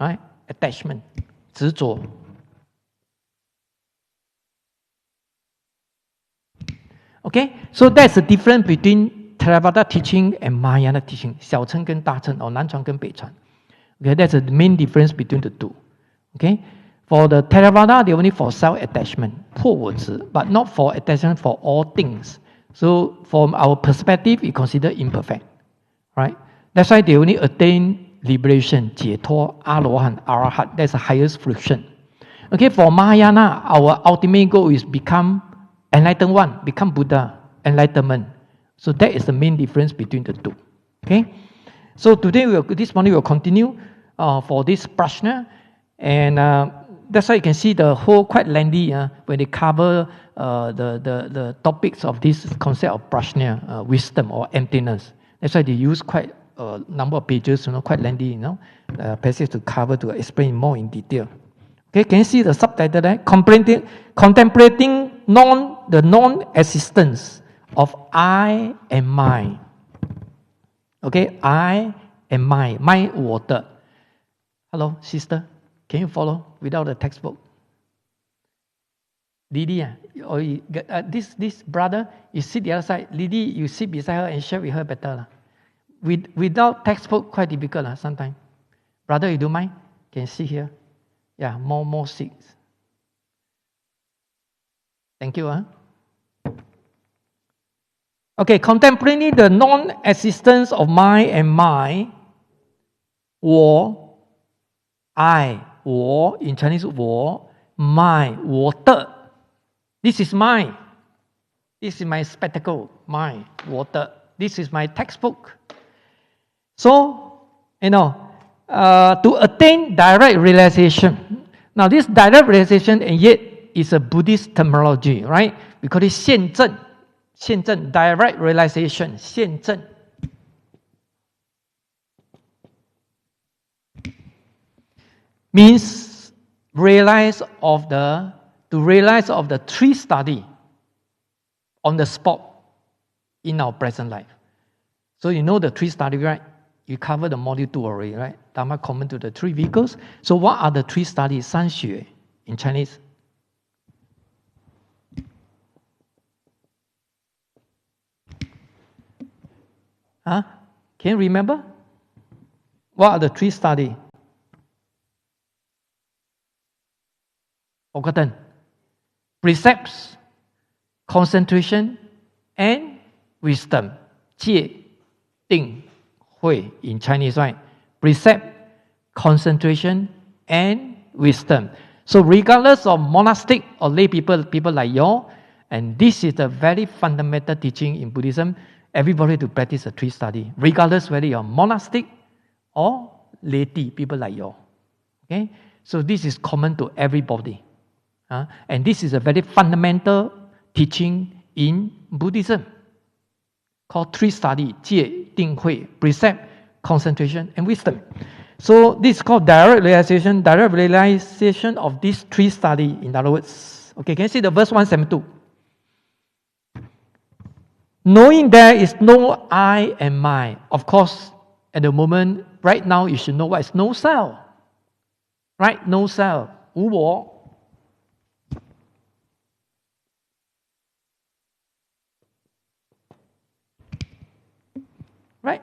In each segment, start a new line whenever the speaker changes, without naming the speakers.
right? Attachment, 执着。Okay, so that's the difference between Theravada teaching and Mahayana teaching. 小乘跟大乘 or 南传跟北传. Okay, that's the main difference between the two. Okay, for the Theravada, they only for self-attachment, 破我执, but not for attachment for all things. So from our perspective, we consider imperfect, right? That's why they only attain liberation, 解脱, Alohan, Arahat. That's the highest fruition. Okay, for Mahayana, our ultimate goal is become enlightened one, become Buddha, enlightenment. So that is the main difference between the two. Okay, so today this morning we'll continue for this prashna, and that's why you can see the whole quite lengthy when they cover the topics of this concept of prashna, wisdom or emptiness. That's why they use quite a number of pages, quite lengthy, passage to cover to explain more in detail. Okay, can you see the subtitle there? Contemplating the non-existence of I and my. Okay, I and my, 我的. Hello, sister, can you follow without the textbook? Lily, or this brother, you sit the other side. Lily, you sit beside her and share with her better. Without textbook, quite difficult sometimes. Brother, you don't mind? Can you sit here? Yeah, more seats. Thank you. Okay, contemplating the non-existence of my and my, 我, I, 我 in Chinese 我, my, 我的. This is mine. This is my spectacle, mine, 我的. This is my textbook. So, to attain direct realization. Now, this direct realization, and yet, is a Buddhist terminology, right? We call it 现证, 现证, direct realization, 现证. Means to realize of the three study on the spot in our present life. So you know the three study, right? You cover the module 2 already, right? Dharma common to the three vehicles. So what are the three studies? 三学 in Chinese. Can you remember? What are the three studies? Forgotten. Precepts, concentration, and wisdom. 戒, 定, 慧 in Chinese, right? Precept, concentration, and wisdom. So regardless of monastic or lay people like you, and this is a very fundamental teaching in Buddhism, everybody to practice the three study, regardless whether you're monastic or laity, people like you. Okay? So this is common to everybody. And this is a very fundamental teaching in Buddhism, called three study, 戒, 定, 慧, precept, concentration, and wisdom. So this is called direct realization of these three study, in other words. Okay, can you see the verse 172? Knowing there is no I and my. Of course, at the moment, right now, you should know what is no self. Right? No self. 无我. Right?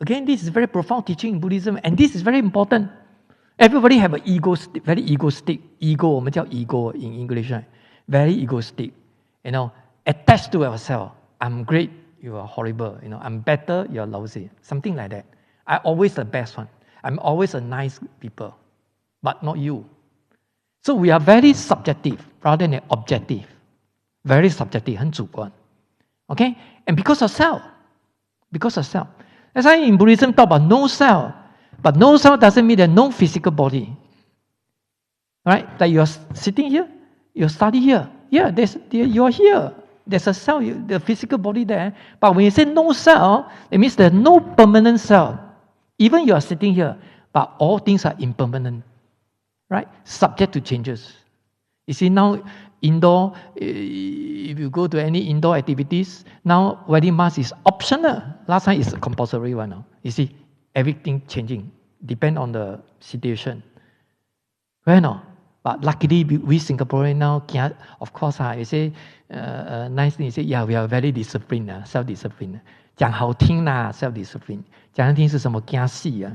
Again, this is very profound teaching in Buddhism, and this is very important. Everybody have an very egoistic. Ego, 我们叫 ego in English, right? Very egoistic. Attached to ourselves. I'm great, you are horrible. I'm better, you're lousy. Something like that. I'm always the best one. I'm always a nice people, but not you. So we are very subjective rather than objective. Very subjective, 很主观. Okay? And because of self. That's why in Buddhism talk about no self. But no self doesn't mean there's no physical body. Right? Like you're sitting here, you study here. Yeah, you're here. There's a self, the physical body there. But when you say no self, it means there's no permanent self. Even you are sitting here, but all things are impermanent. Right? Subject to changes. You see, now indoor, if you go to any indoor activities, now wearing mask is optional. Last time it's a compulsory one now. You see, everything changing, depend on the situation. Right no? But luckily, we Singaporeans now, of course, you say, nicely, you say, yeah, we are very disciplined, self-disciplined. 讲好听啦 self-discipline. 讲难听是什么？惊死啊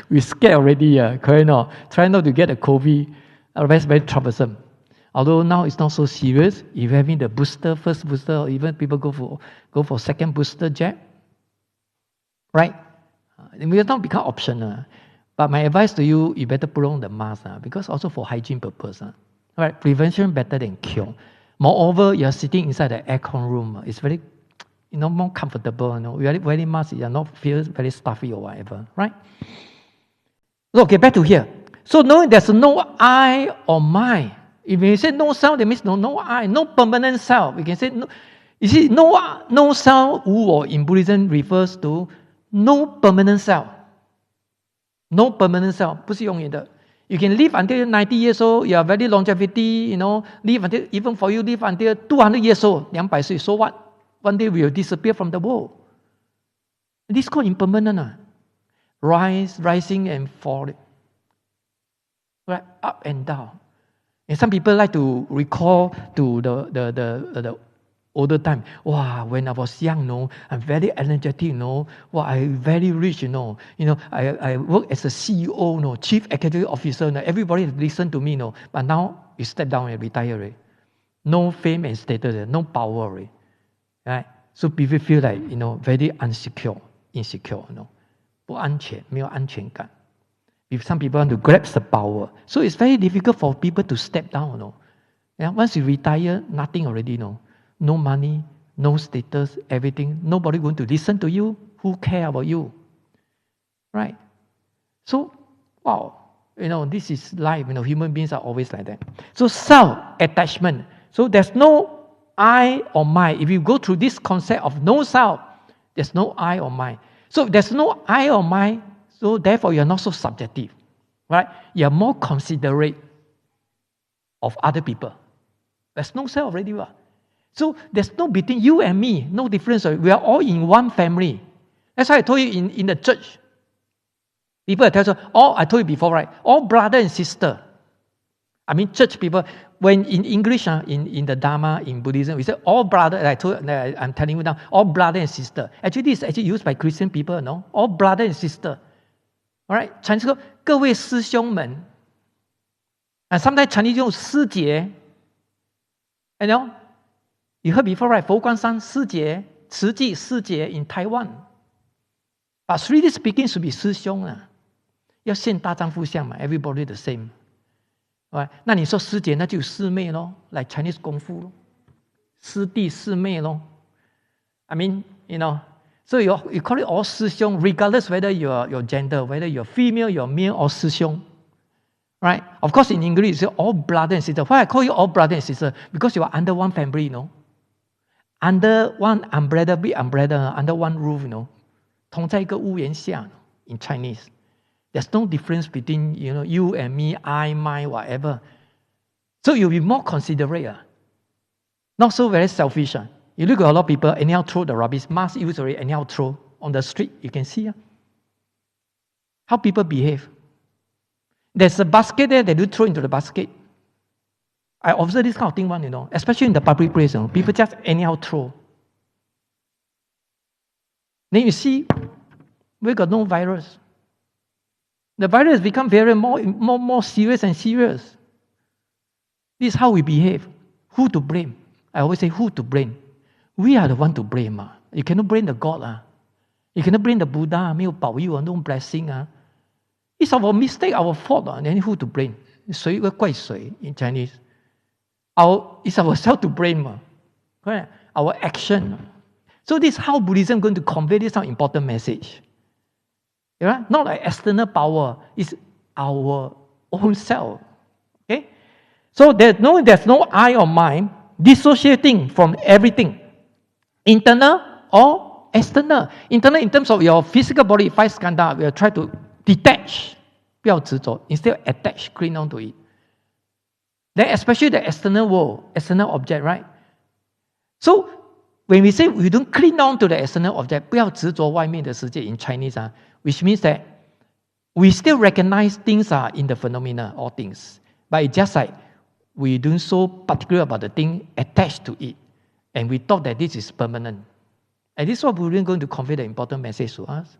We scared already, correct no? Try not to get the COVID. Otherwise, very troublesome. Although now it's not so serious. If you're having the booster, first booster, or even people go for second booster jab, right? It will not become optional. But my advice to you, you better put on the mask, because also for hygiene purpose. Right? Prevention better than cure. Moreover, you're sitting inside the aircon room. It's very, more comfortable. You are wearing mask, you are not feel very stuffy or whatever. Right? Okay, back to here. So knowing there's no I or my. If you say no self, that means no I, no permanent self. We can say no. You see, no self, wu or in Buddhism refers to no permanent self. No permanent self, 不是永远的. You can live until 90 years old, you are very longevity, live until, even for you, live until 200 years old, 200岁, so what? One day we will disappear from the world. This is called impermanent. Rising and falling. Right? Up and down. And some people like to recall to the older time. Wow, when I was young, I'm very energetic, I'm very rich, I work as a CEO, Chief Executive Officer, everybody listen to me, But now you step down and retire, no fame and status, no power, right? So people feel like, very insecure, 不安全，没有安全感。If some people want to grasp the power, so it's very difficult for people to step down, Yeah, once you retire, nothing already, No money, no status, everything. Nobody going to listen to you. Who care about you? Right? So, wow. This is life. Human beings are always like that. So, self-attachment. So, there's no I or my. If you go through this concept of no self, there's no I or my. So, if there's no I or my, so therefore you're not so subjective. Right? You're more considerate of other people. There's no self already. So there's no between you and me, no difference. We are all in one family. That's why I told you in the church. People tell you, I told you before, right? All brother and sister. I mean, church people, when in English, in the Dharma, in Buddhism, we say all brother, I'm telling you now, all brother and sister. Actually, this is actually used by Christian people, no? All brother and sister. All right? Chinese go, 各位师兄们. And sometimes Chinese use 师姐. You heard before, right? 佛光山师姐, 慈济师姐 in Taiwan. But strictly speaking, should be 师兄啊，要现大丈夫相嘛 ，everybody the same. Right? 那你说师姐，那就师妹咯 ，like Chinese 功夫咯，师弟师妹咯。I mean, so you call it all 师兄 regardless whether your gender, whether you're female, you're male, or 师兄。Right? Of course, in English, you say all brother and sister. Why I call you all brother and sister? Because you are under one family, Under one umbrella, big umbrella, under one roof, 同在一个屋檐下 in Chinese. There's no difference between, you and me, I, my, whatever. So you'll be more considerate. Not so very selfish. You look at a lot of people, anyhow throw the rubbish, mask use already, anyhow throw on the street. You can see how people behave. There's a basket there, they do throw into the basket. I observe this kind of thing, especially in the public place. People just anyhow throw. Then you see, we got no virus. The virus become very more serious and serious. This is how we behave. Who to blame? I always say, who to blame? We are the one to blame. You cannot blame the God. You cannot blame the Buddha. 没有保佑 no blessing. It's our mistake, our fault. Then who to blame? 谁会怪谁 in Chinese? It's ourselves to blame. Correct? Our action. So this is how Buddhism is going to convey this important message. Not like external power. It's our own self. Okay? So there's no I or mind dissociating from everything. Internal or external. Internal in terms of your physical body, 5 skandha, we'll try to detach. 不要执着, instead attach, cling on to it. Then especially the external world, external object, right? So when we say we don't cling on to the external object, 不要执着外面的世界 in Chinese, which means that we still recognize things are in the phenomena, all things. But it's just like we don't so particular about the thing attached to it. And we thought that this is permanent. And this is what we're going to convey the important message to us.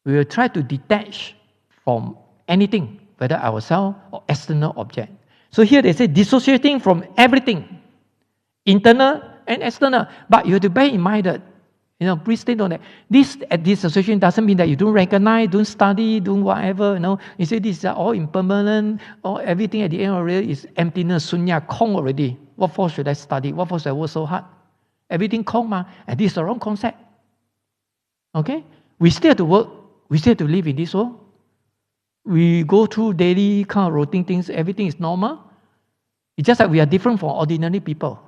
We will try to detach from anything, whether ourselves or external object. So here they say dissociating from everything, internal and external. But you have to bear in mind that, please take note that this dissociation doesn't mean that you don't recognize, don't study, don't whatever. You say these are all impermanent, or everything at the end of the day is emptiness, sunya, kong already. What for should I study? What for should I work so hard? Everything kong ma, and this is the wrong concept. Okay? We still have to work. We still have to live in this world. We go through daily kind of routine things. Everything is normal. It's just that we are different from ordinary people.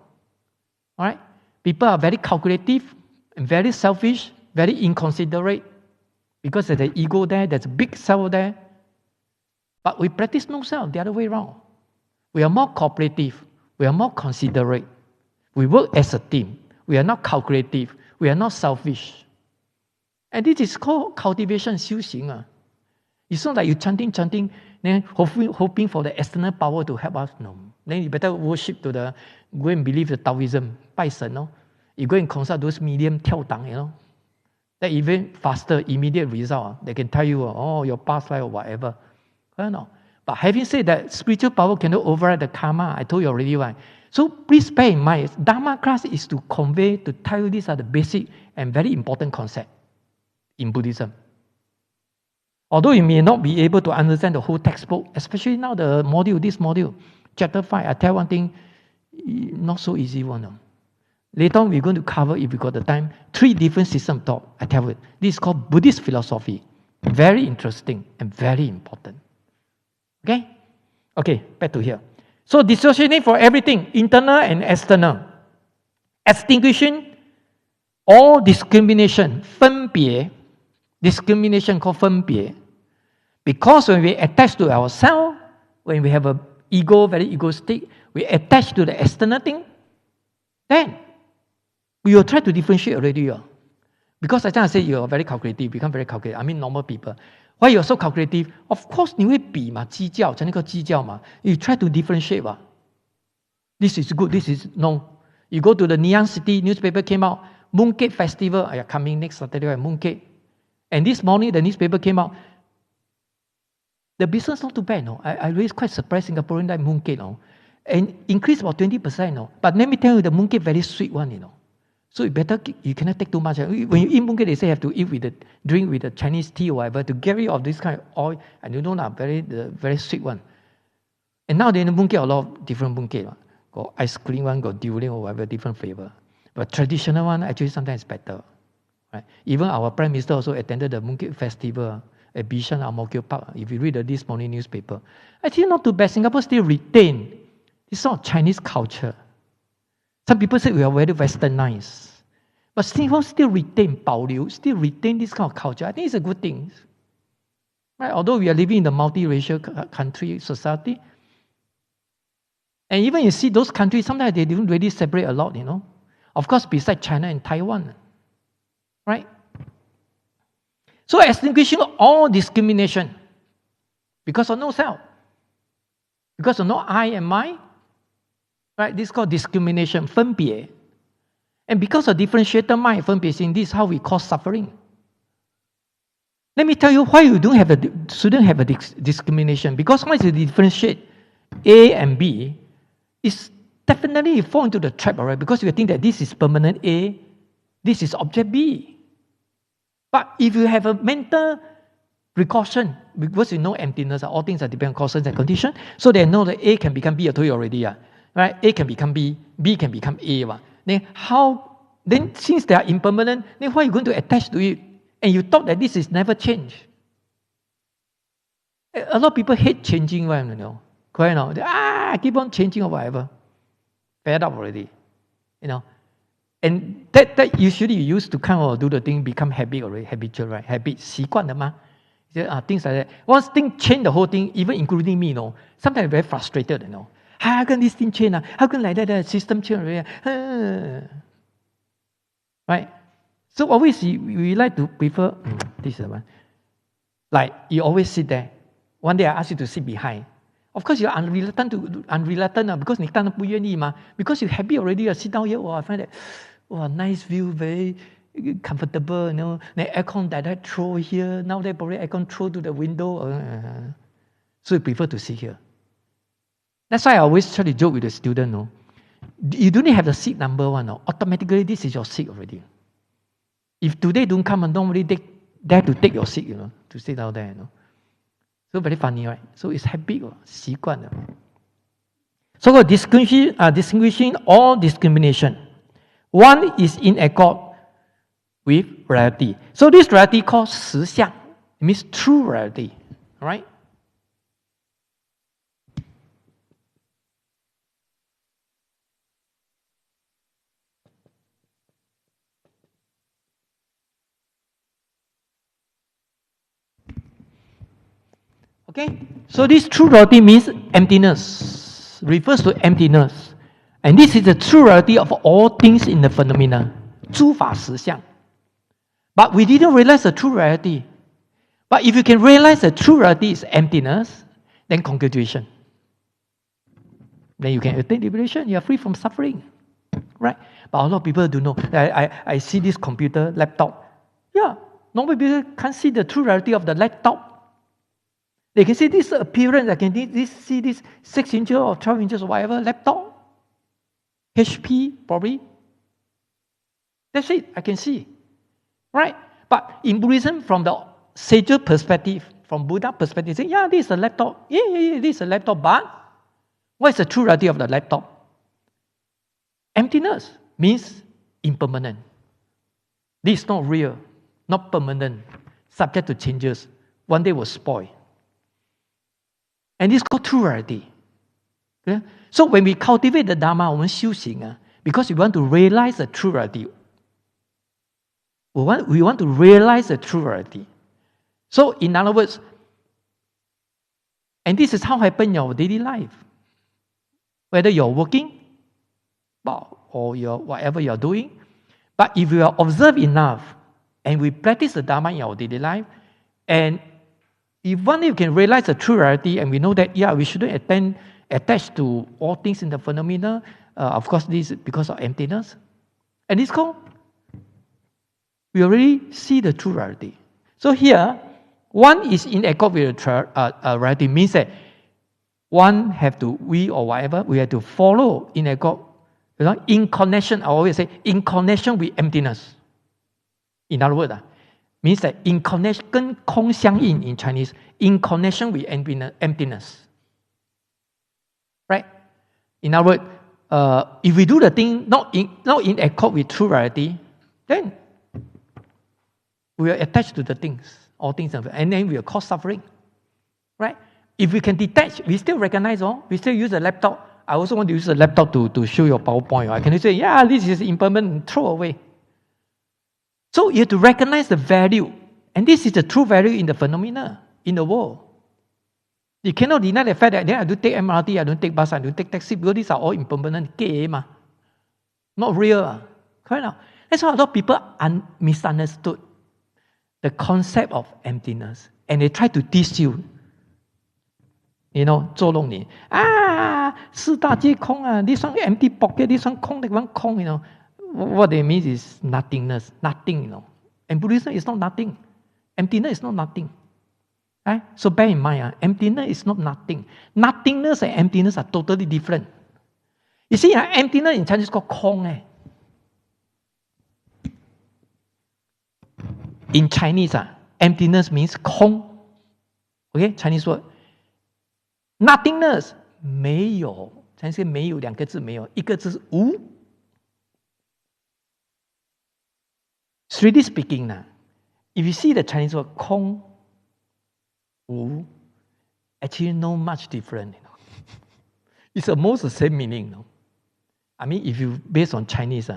All right? People are very calculative and very selfish, very inconsiderate, because there's an ego there, there's a big self there. But we practice no self, the other way around. We are more cooperative. We are more considerate. We work as a team. We are not calculative. We are not selfish. And this is called cultivation, 修行. It's not like you chanting, then hoping for the external power to help us. No. Then you better worship go and believe the Taoism, 拜神, no? You go and consult those medium 跳档, that even faster, immediate result. They can tell you, your past life or whatever. No. But having said that, spiritual power cannot override the karma. I told you already why. So please bear in mind, Dharma class is to convey, to tell you these are the basic and very important concepts in Buddhism. Although you may not be able to understand the whole textbook, especially now this module, chapter 5, I tell one thing, not so easy one. Later on, we're going to cover, if we got the time, 3 different systems of thought. I tell you, this is called Buddhist philosophy. Very interesting and very important. Okay, back to here. So dissociating for everything, internal and external. Extinguishing all discrimination, 分别. Discrimination called 分别. Because when we attach to ourselves, when we have an ego, very egoistic, we attach to the external thing, then we will try to differentiate already. Because I say you are very calculative, become very calculative. I mean normal people. Why you are so calculative? Of course, 你会比嘛，计较，才能够计较嘛。You try to differentiate 嘛。This is good, this is no. You go to the Neon City, newspaper came out, Mooncake Festival, coming next Saturday, Mooncake. And this morning, the newspaper came out. The business not too bad, no. I really quite surprised Singaporean like mooncake, no. And increased about 20%, no. But let me tell you, the mooncake very sweet one, So you cannot take too much. When you eat mooncake, they say you have to drink with the Chinese tea or whatever to get rid of this kind of oil. And you know the very sweet one. And now the mooncake, a lot of different mooncake. Got ice cream one, got durian or whatever, different flavor. But traditional one actually sometimes better. Right? Even our Prime Minister also attended the Mooncake Festival at Bishan, Ang Mo Kio Park. If you read this morning newspaper, actually not too bad. Singapore still retain this sort of Chinese culture. Some people say we are very westernized, but Singapore still retain 保留, still retain this kind of culture. I think it's a good thing. Right? Although we are living in a multiracial country, society, and even you see those countries, sometimes they don't really separate a lot, Of course, besides China and Taiwan. Right? So extinguishing all discrimination because of no self, because of no I and my, right? This is called discrimination, 分别. And because of differentiated mind, 分别心, this is how we cause suffering. Let me tell you why you shouldn't have a discrimination. Because once you differentiate A and B, it's definitely you fall into the trap, alright? Because you think that this is permanent A, this is object B. But if you have a mental precaution, because you know emptiness, all things are dependent on causes and conditions, so they know that A can become B, I told you already, right? A can become B, B can become A. Then since they are impermanent, then why are you going to attach to it? And you thought that this is never change. A lot of people hate changing one, Correct now? Keep on changing or whatever. Fed up already. And that usually you used to kind of do the thing, become habit already, habitual, right? Habit, 习惯了嘛? Things like that. Once things change the whole thing, even including me, sometimes very frustrated, How can this thing change? How can like that the system change already? Right? So always we like to prefer, this is the one. Like you always sit there. One day I ask you to sit behind. Of course, you're unreluctant because 你当然不愿意嘛. Because you happy already, you sit down here. I find that, nice view, very comfortable. The aircon that throw here. Now they probably aircon throw to the window. So you prefer to sit here. That's why I always try to joke with the student. You don't have the seat number one. Automatically, this is your seat already. If today don't come, normally they dare to take your seat, to sit down there. So very funny, right? So it's habit, 习惯了. So distinguishing all discrimination. One is in accord with reality. So this reality called 实相. It means true reality. All right? Okay, so this true reality means emptiness, refers to emptiness. And this is the true reality of all things in the phenomena. 诸法实相. But we didn't realize the true reality. But if you can realize the true reality is emptiness, then congratulations. Then you can attain liberation, you are free from suffering. Right? But a lot of people don't know. I see this computer, laptop. Yeah, normal people can't see the true reality of the laptop. They can see this appearance, I can see this 6 inches or 12 inches or whatever, laptop. HP, probably. That's it, I can see. Right? But in Buddhism, from the sage perspective, from Buddha perspective, say, yeah, this is a laptop. Yeah, this is a laptop. But what is the true reality of the laptop? Emptiness means impermanent. This is not real, not permanent, subject to changes. One day will spoil. And this is called true reality. Okay? So when we cultivate the Dharma, 我们修行, because we want to realize the true reality. We want to realize the true reality. So in other words, and this is how it happens in your daily life. Whether you're working or whatever you're doing, but if you are observed enough and we practice the Dharma in our daily life, and if one day you can realize the true reality and we know that, we shouldn't attach to all things in the phenomena, of course, this is because of emptiness. And it's called, we already see the true reality. So here, one is in accord with the reality, means that one have to, we have to follow in accord, in connection, I always say, in connection with emptiness. In other words, means that in connection, 跟空相应 in Chinese, in connection with emptiness. Right? In other words, if we do the thing not in accord with true reality, then we are attached to the things, all things, and then we will cause suffering. Right? If we can detach, we still recognize, we still use a laptop. I also want to use a laptop to show your PowerPoint. I can say, this is impermanent, throw away. So you have to recognize the value. And this is the true value in the phenomena, in the world. You cannot deny the fact that then I don't take MRT, I don't take bus, I don't take taxi, because these are all impermanent. Not real. Correct? That's why a lot of people misunderstood the concept of emptiness. And they try to teach you. 捉弄你. 四大皆空, this one empty pocket, this one 空, that one 空, What they mean is nothingness, nothing, And Buddhism is not nothing. Emptiness is not nothing. Right? So bear in mind, emptiness is not nothing. Nothingness and emptiness are totally different. You see, emptiness in Chinese is called 空. In Chinese, emptiness means 空. Okay, Chinese word. Nothingness, 没有. Chinese 没有两个字没有，一个字是无。Strictly speaking, if you see the Chinese word 空, 无, actually not much different. It's almost the same meaning. I mean, if you based on Chinese,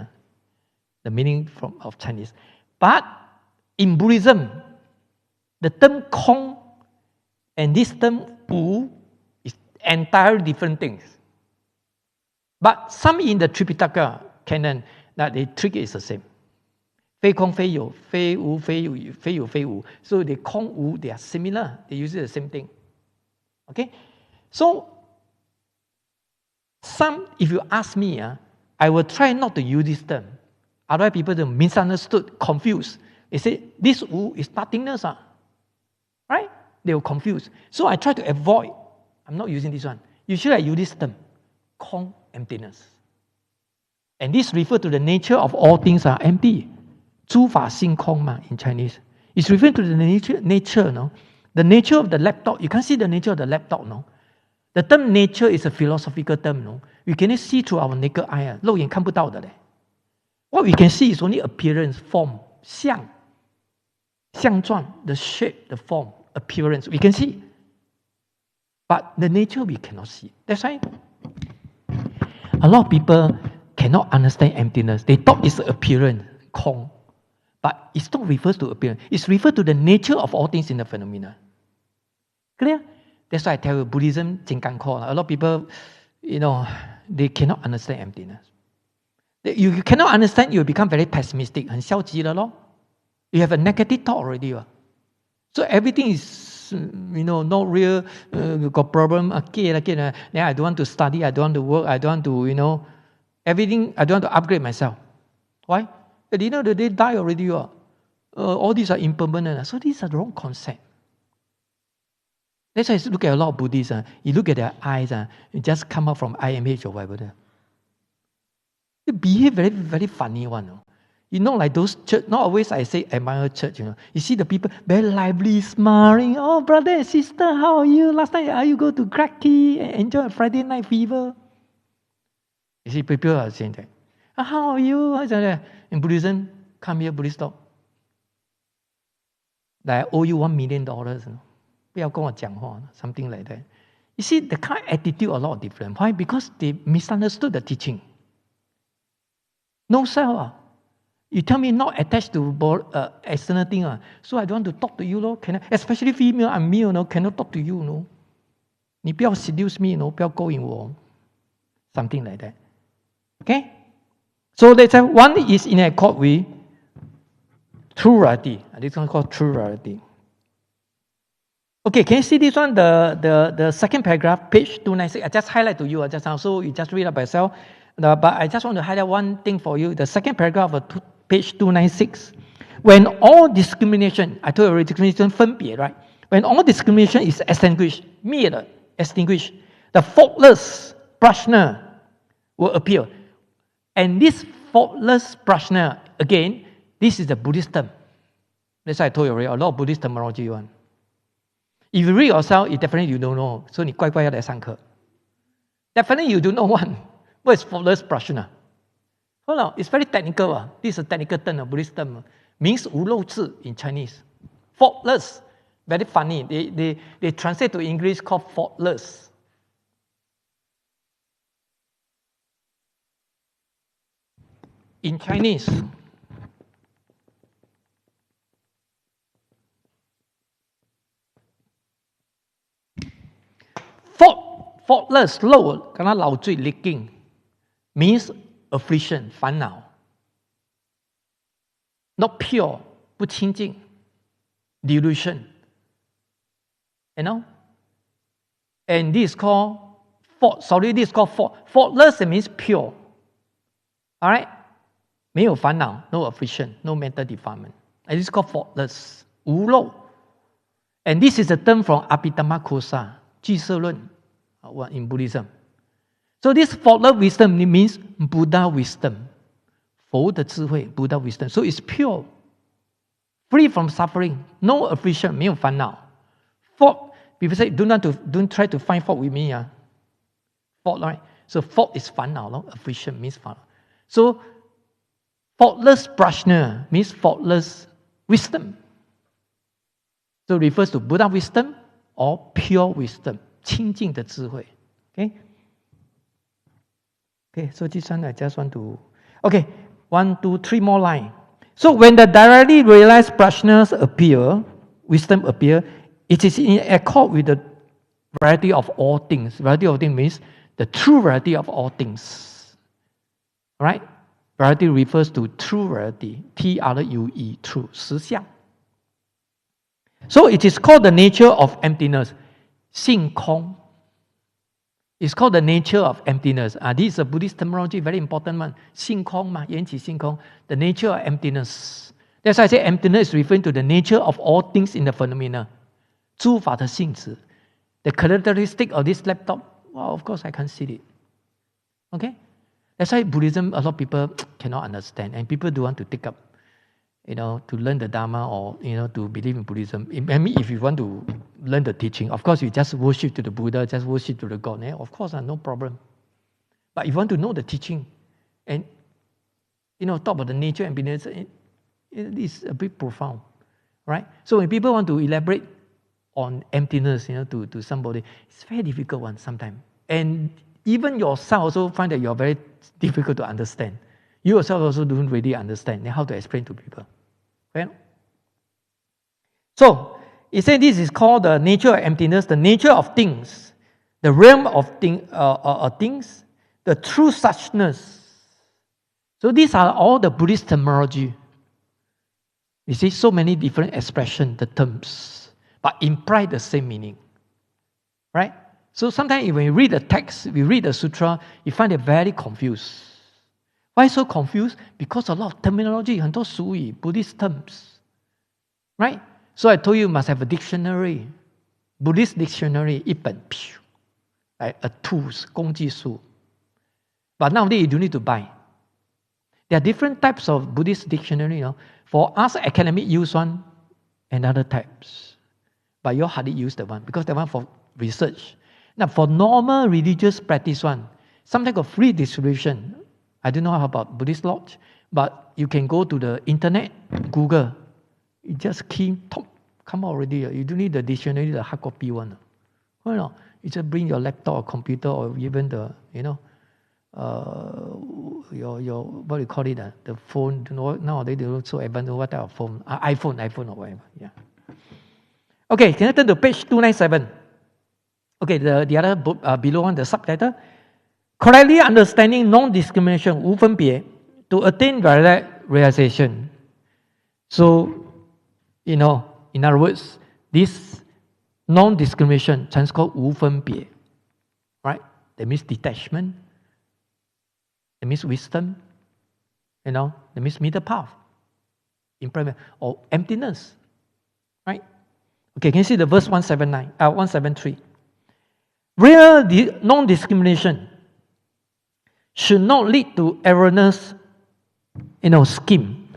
the meaning of Chinese. But in Buddhism, the term 空 and this term 无 is entirely different things. But some in the Tripitaka canon, that they treat it as the same. 非空非有，非无非有，非有非无。So the 空无 they are similar. They use the same thing. Okay, so if you ask me, I will try not to use this term. Otherwise, people will misunderstood, confused. They say this wu is nothingness, right? They will confuse. So I try to avoid. I'm not using this one. Usually I use this term, 空 emptiness. And this refers to the nature of all things are empty. 诸法性空 in Chinese. It's referring to the nature, no? The nature of the laptop. You can't see the nature of the laptop, no? The term nature is a philosophical term, no? We cannot see through our naked eye. 肉眼看不到的嘞。What we can see is only appearance, form, 相状, the shape, the form, appearance. We can see. But the nature we cannot see. That's why a lot of people cannot understand emptiness. They thought it's appearance, 空. But it's not refers to appearance. It's referred to the nature of all things in the phenomena. Clear? That's why I tell you, Buddhism, 金刚课, a lot of people, they cannot understand emptiness. You cannot understand, you become very pessimistic, 很消极了咯. You have a negative thought already. So everything is, not real, got problem, then I don't want to study, I don't want to work, I don't want to, everything, I don't want to upgrade myself. Why? At the end of the day, die already. All these are impermanent. So these are the wrong concept. That's why you look at a lot of Buddhists. You look at their eyes, it just come out from IMH or whatever. They behave very, very funny one. Like those church, not always I say admire church, You see the people very lively, smiling. Oh, brother and sister, how are you? Last night, you go to Cracky and enjoy a Friday night fever? You see, people are saying that. How are you? In Buddhism, come here, Buddhist talk. Like I owe you $1 million. 不要跟我讲话, something like that. You see, the kind of attitude a lot different. Why? Because they misunderstood the teaching. No self. You tell me not attached to external thing. So I don't want to talk to you. Especially female, I'm male, cannot talk to you. 你不要 seduce me, 不要勾引我. Something like that. Okay? So that's one is in accord with true reality. This one called true reality. Okay, can you see this one? The second paragraph, page 296. I just highlight to you just now, so you just read it by yourself. But I just want to highlight one thing for you. The second paragraph of page 296. When all discrimination, I told you already, discrimination 分别, right? When all discrimination is extinguished, 灭了, extinguished, the faultless Prajna will appear. And this faultless Prajna, again, this is the Buddhist term. That's why I told you already, a lot of Buddhist terminology one. If you read yourself, definitely you don't know. So 你乖乖要来上课. Definitely you don't know one. What is faultless Prajna? Hold on, it's very technical. This is a technical term, a Buddhist term. Means 无漏智 in Chinese. Faultless. Very funny. They translate to English called faultless. In Chinese, faultless, 漏，跟他老醉 leaking, means affliction, 烦恼. Not pure, 不清净, delusion. And this is called fault. Sorry, this is called fault. Faultless, it means pure. All right? 没有烦恼, no affliction, no mental defilement. And this is called faultless, 无漏. And this is a term from Abhidhamma-kosa, 俱舍论, in Buddhism. So this faultless wisdom means Buddha wisdom. 佛的智慧, Buddha wisdom. So it's pure, free from suffering, no affliction, 没有烦恼. Fault, people say, don't try to find fault with me. Fault, right? So fault is 烦恼, no? Affliction means 烦恼. So faultless Prajna means faultless wisdom. So it refers to Buddha wisdom or pure wisdom, 清净的智慧. Okay, so this one I just want to... Okay, 1, 2, 3 more lines. So when the directly realized Prajnas appear, wisdom appear, it is in accord with the variety of all things. Variety of things means the true variety of all things. Right? Variety refers to true variety. T-R-U-E, true, 实相. So it is called the nature of emptiness. 性空. It's called the nature of emptiness. This is a Buddhist terminology, very important one. 性空嘛，缘起性空, the nature of emptiness. That's why I say emptiness is referring to the nature of all things in the phenomena. 诸法的性质. The characteristic of this laptop, well, of course I can't see it. Okay? That's why Buddhism, a lot of people cannot understand. And people do want to take up, to learn the Dharma or, to believe in Buddhism. I mean, if you want to learn the teaching, of course you just worship to the Buddha, just worship to the God. Of course, no problem. But if you want to know the teaching and, talk about the nature and emptiness, it is a bit profound, right? So when people want to elaborate on emptiness, to somebody, it's a very difficult one sometimes. And even yourself also find that you're very difficult to understand. You yourself also don't really understand how to explain to people. Right? So, it said this is called the nature of emptiness, the nature of things, the realm of things, the true suchness. So these are all the Buddhist terminology. You see, so many different expressions, the terms, but imply the same meaning. Right? So sometimes when you read the text, we read the sutra, you find it very confused. Why so confused? Because a lot of terminology, 很多俗语, Buddhist terms. Right? So I told you must have a dictionary. Buddhist dictionary, 一本, like a tools, 工具书. But nowadays you don't need to buy. There are different types of Buddhist dictionary. For us, academic use one, and other types. But you hardly use the one, because the one for research. Now, for normal religious practice one, sometimes got free distribution. I don't know how about Buddhist lodge, but you can go to the internet, Google. You just come out already. You don't need the dictionary, the hard copy one. You just bring your laptop or computer or even the, your what do you call it? The phone. Nowadays they also advanced. What type of phone? iPhone or whatever. Yeah. Okay, can I turn to page 297? Okay, the other book below one, the subtitle. Correctly understanding non-discrimination, 无分别, to attain direct realization. So, in other words, this non-discrimination, Chinese called 无分别. Right? That means detachment. That means wisdom. That means middle path. Impermanent. Or emptiness. Right? Okay, can you see the verse 173? Real non-discrimination should not lead to erroneous, scheme.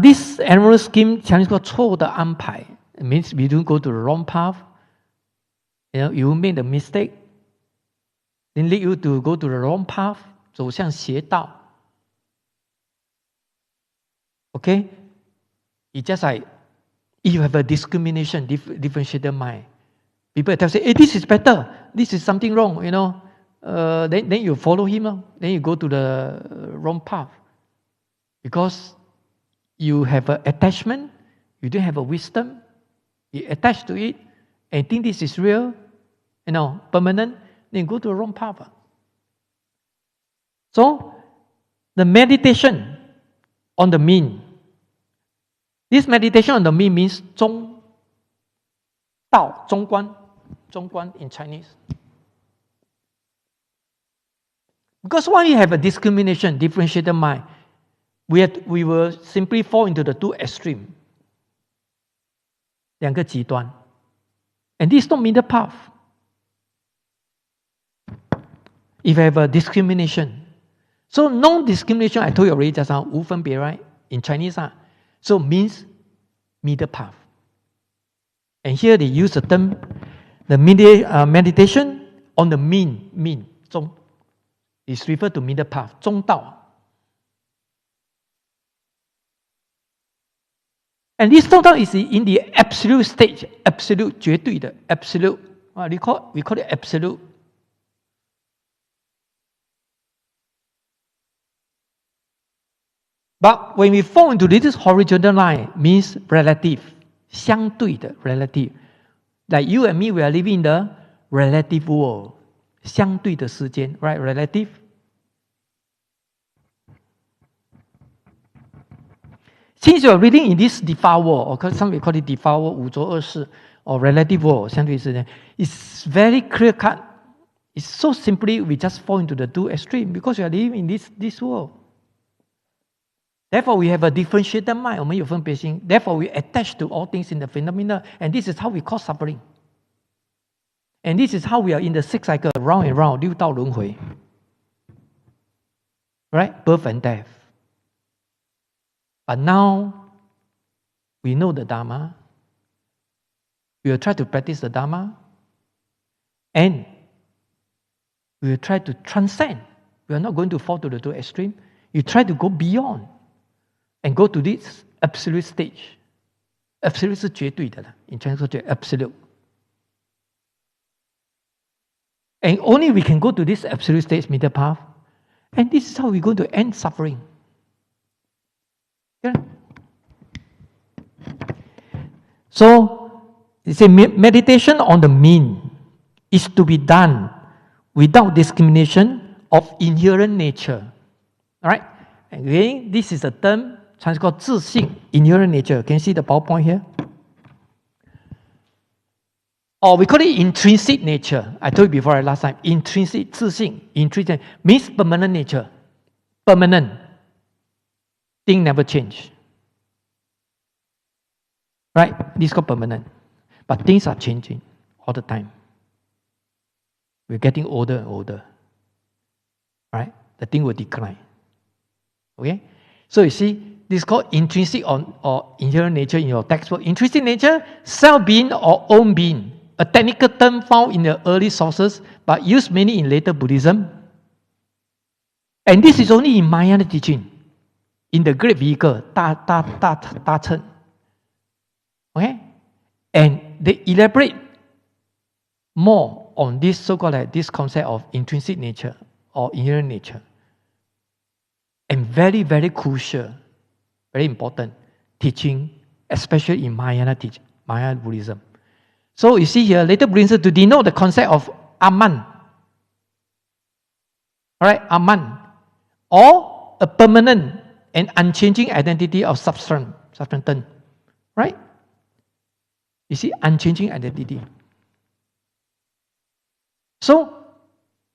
This erroneous scheme, Chinese called 错的安排. It means we don't go to the wrong path. You make the mistake, then lead you to go to the wrong path, 走向邪道. Okay? It's just like, if you have a discrimination, differentiated mind, people tell say, hey, this is better, this is something wrong, then you follow him, then you go to the wrong path. Because you have an attachment, you don't have a wisdom, you attach to it, and think this is real, permanent, then you go to the wrong path. So, the meditation on the mean. This meditation on the mean means 中道, 中观 in Chinese. Because when you have a discrimination, differentiated mind, we will simply fall into the two extremes. 两个极端. And this is not middle path. If you have a discrimination. So non-discrimination, I told you already just now, 无分别, right? In Chinese, so means middle path. And here they use the term, the meditation on the mean, 中, is referred to middle path, 中道. And this 中道 is in the absolute stage, absolute, 绝对的, absolute. We call it absolute. But when we fall into this horizontal line, means relative, 相对的 relative. Like you and me, we are living in the relative world, 相对的时间, right? Relative. Since you are reading in this defied world, or some we call it defied world, 五浊恶世, or relative world, 相对是呢, it's very clear cut. It's so simply we just fall into the two extreme because we are living in this world. Therefore, we have a differentiated mind. 我们有分别心. Therefore, we attach to all things in the phenomena, and this is how we cause suffering. And this is how we are in the sixth cycle, round and round, 六道轮回. Right? Birth and death. But now, we know the Dharma. We will try to practice the Dharma. And we will try to transcend. We are not going to fall to the two extreme. You try to go beyond and go to this absolute stage. Absolute 是绝对的啦. In Chinese, 说 absolute. And only we can go to this absolute stage, middle path. And this is how we're going to end suffering. Yeah. So, it's a meditation on the mean is to be done without discrimination of inherent nature. Alright? Again, this is a term Chinese called 自性, inherent nature. Can you see the PowerPoint here? Or we call it intrinsic nature. I told you before last time. Intrinsic, 自性, intrinsic means permanent nature. Permanent. Thing never change. Right? This is called permanent. But things are changing all the time. We're getting older and older. Right? The thing will decline. Okay? So you see, this is called intrinsic or inherent nature in your textbook. Intrinsic nature, self-being or own being. A technical term found in the early sources, but used mainly in later Buddhism. And this is only in Mahayana teaching. In the great vehicle, 大乘. Okay? And they elaborate more on this so-called this concept of intrinsic nature or inherent nature. And very, very crucial, very important teaching, especially in Mahayana Buddhism. So you see here, later Buddhism to denote the concept of Aman. Alright, Aman. Or a permanent and unchanging identity of substance. Right? You see, unchanging identity. So,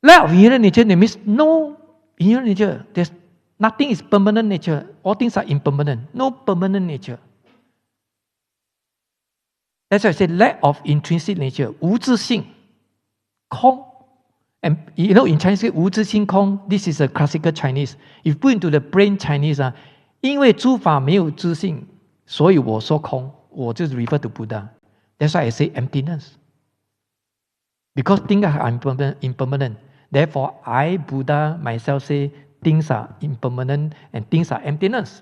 lack of inherent nature, that means no inherent nature. There's nothing is permanent nature. All things are impermanent. No permanent nature. That's why I say lack of intrinsic nature. 无自性, 空. And you know, in Chinese, 无自性空, this is a classical Chinese. If you put into the plain Chinese, 因为诸法没有自性, 所以我说空, 我就 refer to Buddha. That's why I say emptiness. Because things are impermanent. Therefore, I, Buddha, myself say things are impermanent and things are emptiness.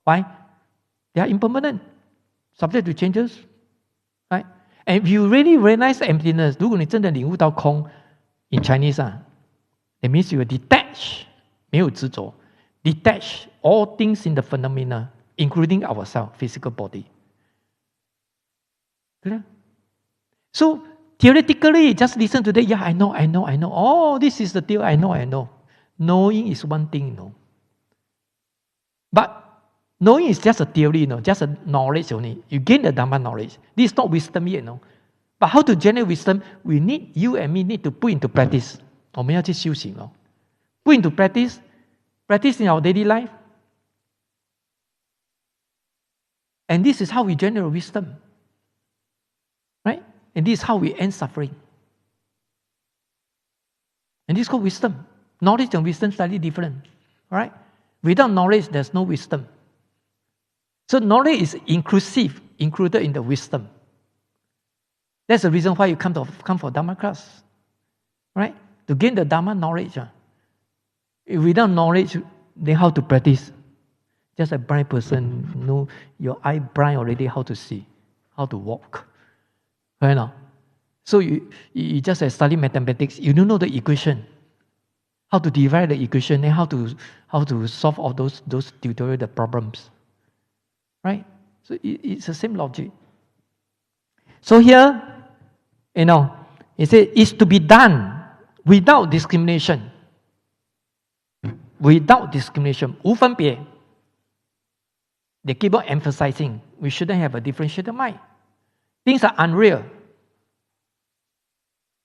Why? They are impermanent, subject to changes. Right? And if you really realize emptiness, 如果你真的领悟到空, in Chinese, that means you are detached, 没有执着, detach all things in the phenomena, including ourselves, physical body. Clear? So, theoretically, just listen to that. Yeah, I know. Oh, this is the deal. I know. Knowing is one thing, But knowing is just a theory, just a knowledge only. You gain the Dharma knowledge. This is not wisdom yet, But how to generate wisdom? We need, you and me need to put into practice. 我们要去修行咯. Put into practice in our daily life. And this is how we generate wisdom. Right? And this is how we end suffering. And this is called wisdom. Knowledge and wisdom slightly different. Right? Without knowledge, there's no wisdom. So knowledge is inclusive, included in the wisdom. That's the reason why you come for Dharma class. Right? To gain the Dharma knowledge. Without knowledge, then how to practice? Just a blind person, your eye blind already, how to see, how to walk. Right now? So you just study mathematics, you don't know the equation. How to derive the equation and how to solve all those tutorial the problems. Right? So it's the same logic. So here, it says it's to be done without discrimination. Without discrimination. 无分别. they keep on emphasizing we shouldn't have a differentiated mind. Things are unreal.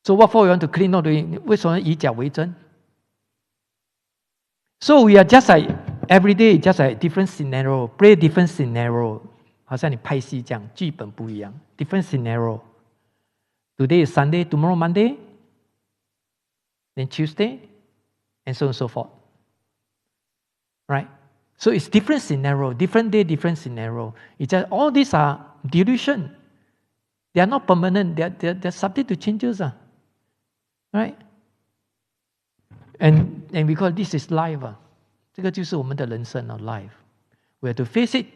So what for we want to clean out doing? 为什么以假为真? So we are just like every day, just like different scenario, play different scenario. 好像你拍戏这样，剧本不一样 different scenario. Today is Sunday, tomorrow Monday, then Tuesday, and so on and so forth. Right? So it's different scenario, different day, different scenario. It's just all these are delusion. They are not permanent. They're subject to changes. Right? And we call this is life. 这个就是我们的人生 life. We have to face it.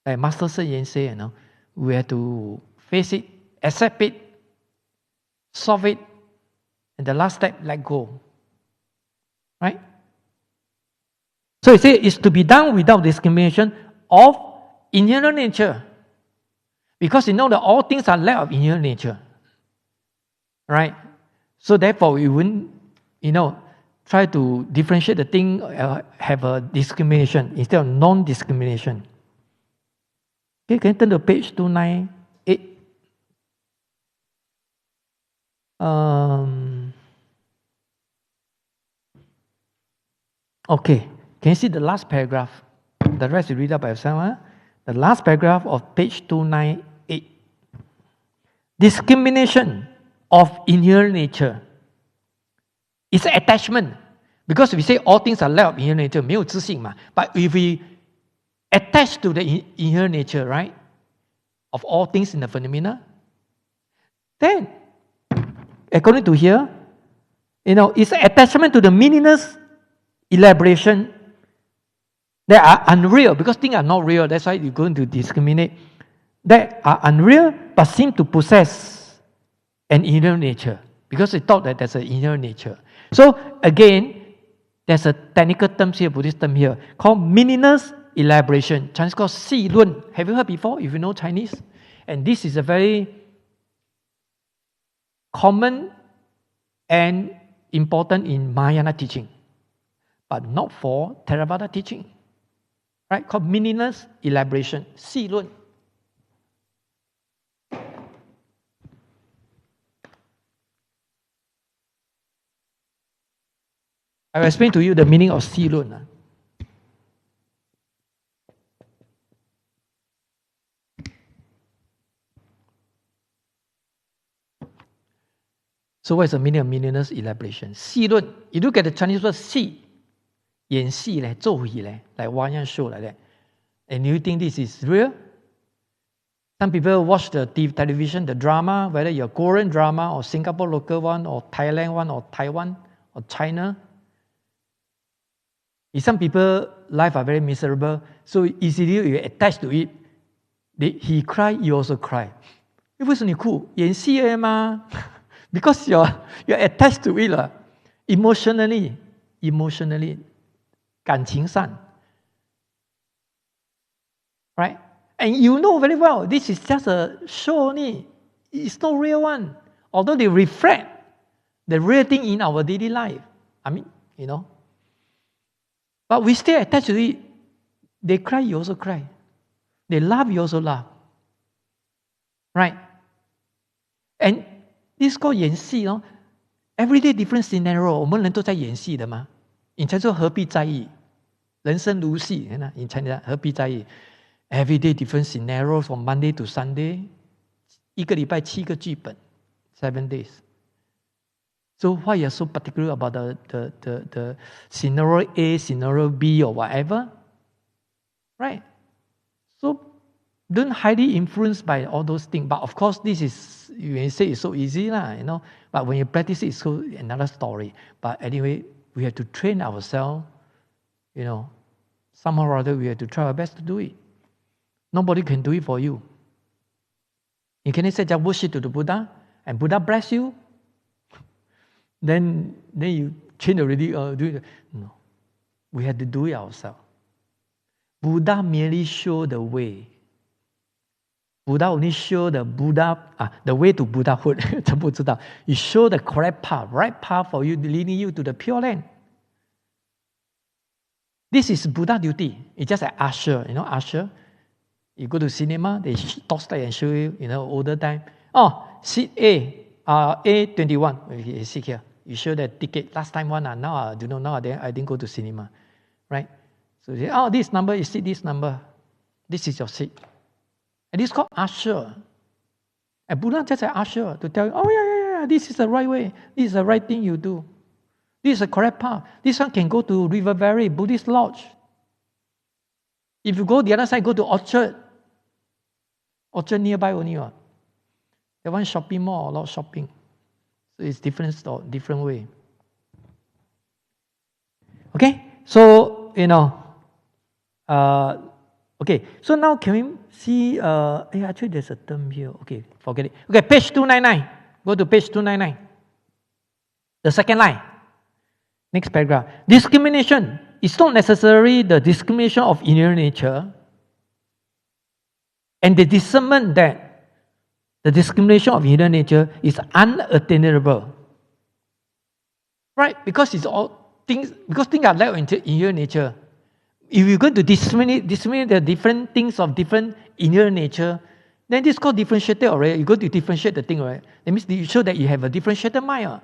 Like Master Sun Yan say, we have to face it, accept it, solve it, and the last step, let go. Right? So he says it's to be done without discrimination of inherent nature. Because you know that all things are lack of inherent nature. Right? So therefore we wouldn't, try to differentiate the thing, have a discrimination instead of non-discrimination. Okay, can you turn to page 298? Okay, can you see the last paragraph? The rest you read up by yourself. The last paragraph of page 298. Discrimination of inherent nature. It's an attachment. Because we say all things are lack of inherent nature, 没有自信嘛. But if we attach to the inherent nature, right, of all things in the phenomena, then, according to here, it's an attachment to the meaningless elaboration that are unreal, because things are not real, that's why you're going to discriminate, that are unreal but seem to possess an inherent nature, because they thought that there's an inherent nature. So again, there's a technical term here, Buddhist term here, called meaningless elaboration. Chinese called 细论. Have you heard before, if you know Chinese? And this is a very common and important in Mahayana teaching, but not for Theravada teaching. Right? Called meaningless elaboration. 细论. I will explain to you the meaning of 细论. So what is the meaning of meaningless elaboration? 细论. You look at the Chinese word 戏, 演戏咧, 做戏咧, like wayang show like that. And you think this is real? Some people watch the television, the drama, whether you're Korean drama or Singapore local one or Thailand one or Taiwan or China. If some people life are very miserable, so easily you attach to it. He cry, you also cry. 为什么你哭？演戏而已嘛。Because you're attached to it, emotionally, 感情上 right? And you know very well, this is just a show only. It's not real one. Although they reflect the real thing in our daily life. I mean, But we stay attached to it. They cry, you also cry. They laugh, you also laugh. Right? And this is called 演戏 Everyday different scenario. 我们人都在演戏的嘛。In Chinese 说何必在意？人生如戏。In Chinese 何必在意？ Everyday different scenarios from Monday to Sunday. 一个礼拜7个剧本 7 days. So why you are so particular about the scenario A, scenario B or whatever? Right? So don't highly influenced by all those things. But of course, this is, you may say it's so easy, but when you practice it, it's so another story. But anyway, we have to train ourselves, somehow or other we have to try our best to do it. Nobody can do it for you. You cannot say just worship to the Buddha and Buddha bless you. Then you change already. No, we have to do it ourselves. Buddha merely show the way. Buddha only show the way to Buddhahood. 真不知道. You show the correct path, right path for you, leading you to the pure land. This is Buddha duty. It's just like usher. You know, usher. You go to cinema, they talk like and show you, older time. Oh, seat A, A21. You sit here. You show the ticket. Last time one, now I don't know. Now I didn't go to cinema, right? So you say, oh, this number, you see this number. This is your seat. And this is called usher. And Buddha just an usher to tell you, oh yeah, this is the right way. This is the right thing you do. This is the correct path. This one can go to River Valley, Buddhist lodge. If you go the other side, go to Orchard. Orchard nearby only. That one shopping mall, a lot of shopping. So it's different store, different way. Okay, so okay, so now can we see? Actually, there's a term here. Okay, forget it. Okay, page 299. Go to page 299. The second line. Next paragraph. Discrimination is not necessarily the discrimination of inner nature, and the discernment that the discrimination of inner nature is unattainable. Right? Because it's all things. Because things are like in inner nature. If you're going to discriminate the different things of different inner nature, then this is called differentiated already. You're going to differentiate the thing, right? That means you show that you have a differentiated mind.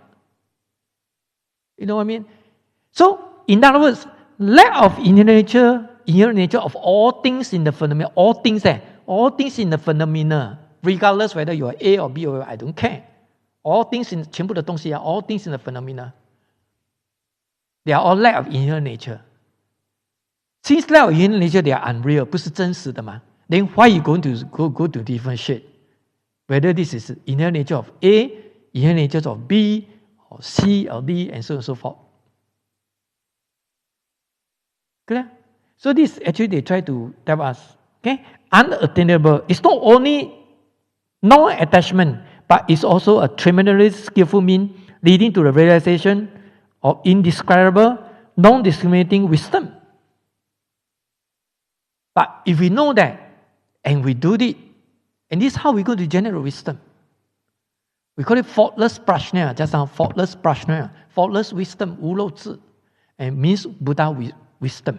You know what I mean? So, in other words, lack of inner nature of all things in the phenomena, all things in the phenomena, regardless whether you are A or B or I don't care. All things in 全部的东西 all things in the phenomena, they are all lack of inner nature. Since lack of inner nature, they are unreal, 不是真实的嘛? Then why you going to go to differentiate? Whether this is inner nature of A, inner nature of B, or C, or D, and so on and so forth. Clear? So this actually they try to tell us, okay, unattainable. It's not only non-attachment, but it's also a tremendously skillful means leading to the realization of indescribable, non-discriminating wisdom. But if we know that, and we do it, and this is how we go to generate wisdom. We call it faultless prajna, just now, faultless prajna, faultless wisdom, 无漏智, and means Buddha wisdom.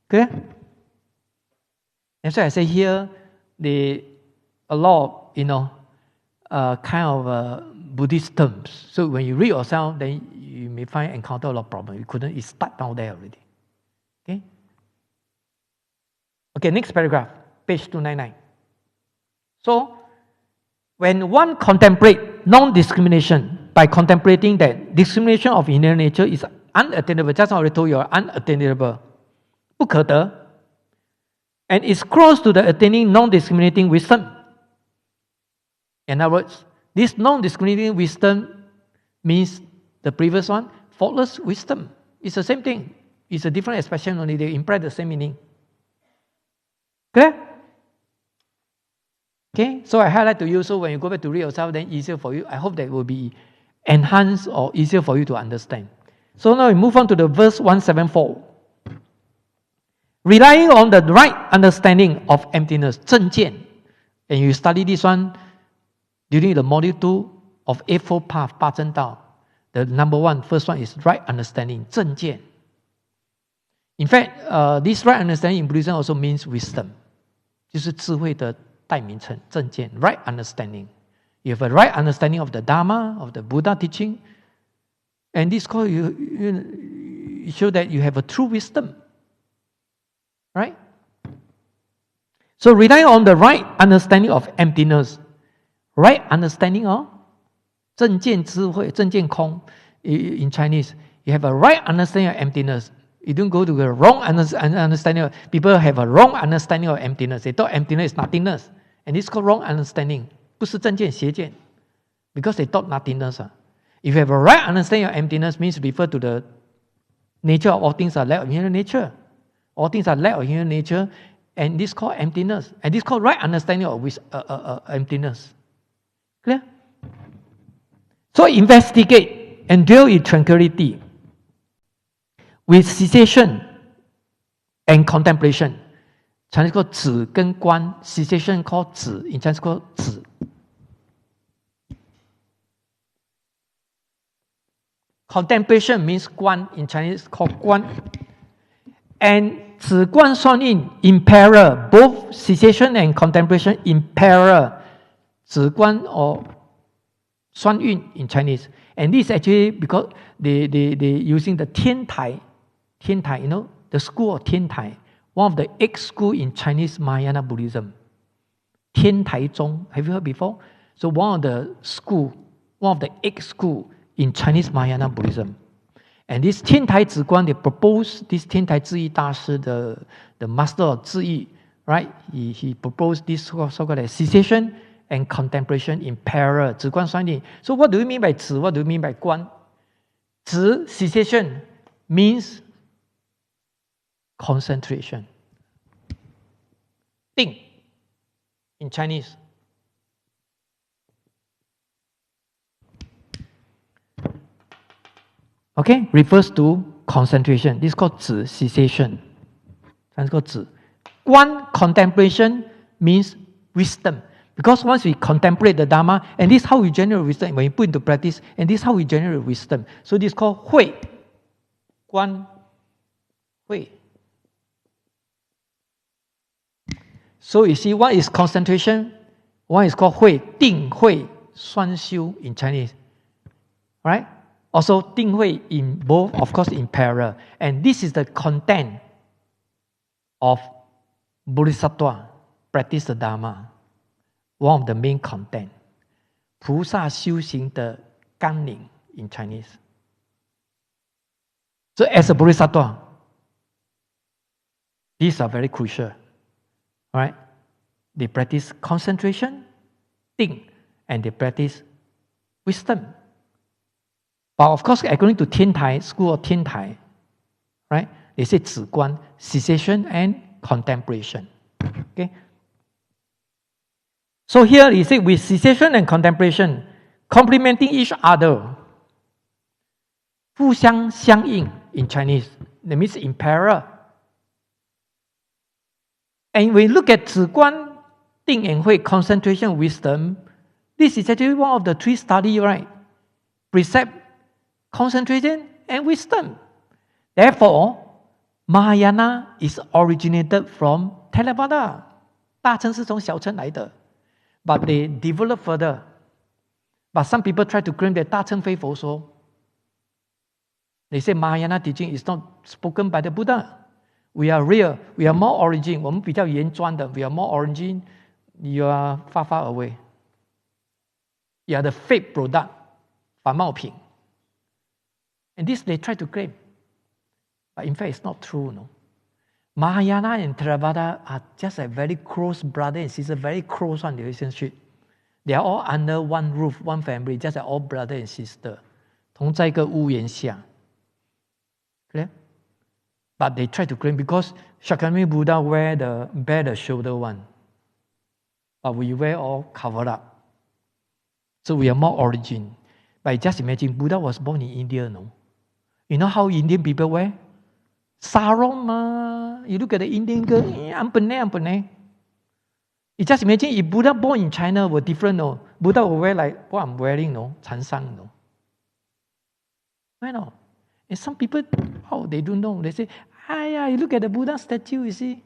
Clear? And so I say here, a lot of, kind of Buddhist terms. So when you read yourself, then you may encounter a lot of problems. You start down there already. Okay? Okay, next paragraph, page 299. So, when one contemplates non-discrimination by contemplating that discrimination of inner nature is unattainable, just now I told you, unattainable, 不可得, and is close to the attaining non-discriminating wisdom. In other words, this non-discriminating wisdom means the previous one, faultless wisdom. It's the same thing. It's a different expression, only they imply the same meaning. Clear? Okay, so I highlight to you, so when you go back to read yourself, then easier for you. I hope that it will be enhanced or easier for you to understand. So now we move on to the verse 174. Relying on the right understanding of emptiness, 正见. And you study this one during the module 2 of Eightfold Path, 八正道. The first one is right understanding, 正见. In fact, this right understanding in Buddhism also means wisdom. 就是智慧的代名称, 正见, right understanding. You have a right understanding of the Dharma, of the Buddha teaching, and this call you show that you have a true wisdom. Right? So relying on the right understanding of emptiness, right understanding of 正见智慧, 正见空. In Chinese, you have a right understanding of emptiness. You don't go to the wrong understanding. People have a wrong understanding of emptiness. They thought emptiness is nothingness. And it's called wrong understanding. 不是正见, 邪见. Because they thought nothingness. If you have a right understanding of emptiness, means refer to the nature of all things are lack of inner nature. All things are lack of inner nature. And this is called emptiness. And this is called right understanding of emptiness. Clear? So investigate and dwell in tranquility with cessation and contemplation. Chinese called 止跟观, cessation called 止, in Chinese called 止. contemplation means 观 in Chinese called 观 and 止观算印 in parallel, both cessation and contemplation in parallel, 止观 or 算印 in Chinese. And this actually because they using the 天台 you know, the school of 天台, one of the 8 schools in Chinese Mahayana Buddhism. 天台宗, have you heard before? So one of the 8 schools in Chinese Mahayana Buddhism. And this 天台止观, they proposed this 天台智义大师, the master of 智义, right? He proposed this so-called cessation and contemplation in parallel. 止观算印. So what do you mean by 止? What do you mean by 观? 止 cessation means concentration. 定 in Chinese. Okay, refers to concentration. This is called 止 cessation. That's called 止. 观 contemplation means wisdom. Because once we contemplate the Dharma, and this is how we generate wisdom, when we put into practice, and this is how we generate wisdom. So this is called 慧. 观 慧. So you see, one is concentration, one is called 慧, 定慧, 双修 in Chinese. Right? Also, 定慧 in both, of course, in parallel. And this is the content of Bodhisattva, practice the Dharma. One of the main content. 菩萨修行的纲领 in Chinese. So as a Bodhisattva, these are very crucial. Right? They practice concentration, 定, and they practice wisdom. But of course, according to 天台, school of 天台, right? They say 止观, cessation and contemplation. Okay? So here he said with cessation and contemplation, complementing each other. 互相相应 in Chinese. That means in parallel. And when we look at 止观, 定 and 慧, concentration, wisdom, this is actually one of the 3 studies, right? Precept, concentration, and wisdom. Therefore, Mahayana is originated from Theravada. 大乘是从小乘来的. But they develop further. But some people try to claim that 大乘非佛说. They say Mahayana teaching is not spoken by the Buddha. We are real. We are more origin. 我们比较原专的. We are more origin. You are far, far away. You are the fake product. 反冒品. And this they try to claim. But in fact, it's not true. No? Mahayana and Theravada are just a very close brother and sister, very close one relationship. They are all under one roof, one family, just like all brother and sister. 同在一个屋檐下. Clear? But they try to claim because Shakyamuni Buddha bear the shoulder one. But we wear all covered up. So we are more origin. But just imagine, Buddha was born in India, no? You know how Indian people wear? Sarong, you look at the Indian girl, ampane. You just imagine if Buddha born in China were different, no? Buddha would wear like what I'm wearing, no? Chansang, no? Why not? And some people, they don't know. They say, you look at the Buddha statue, you see.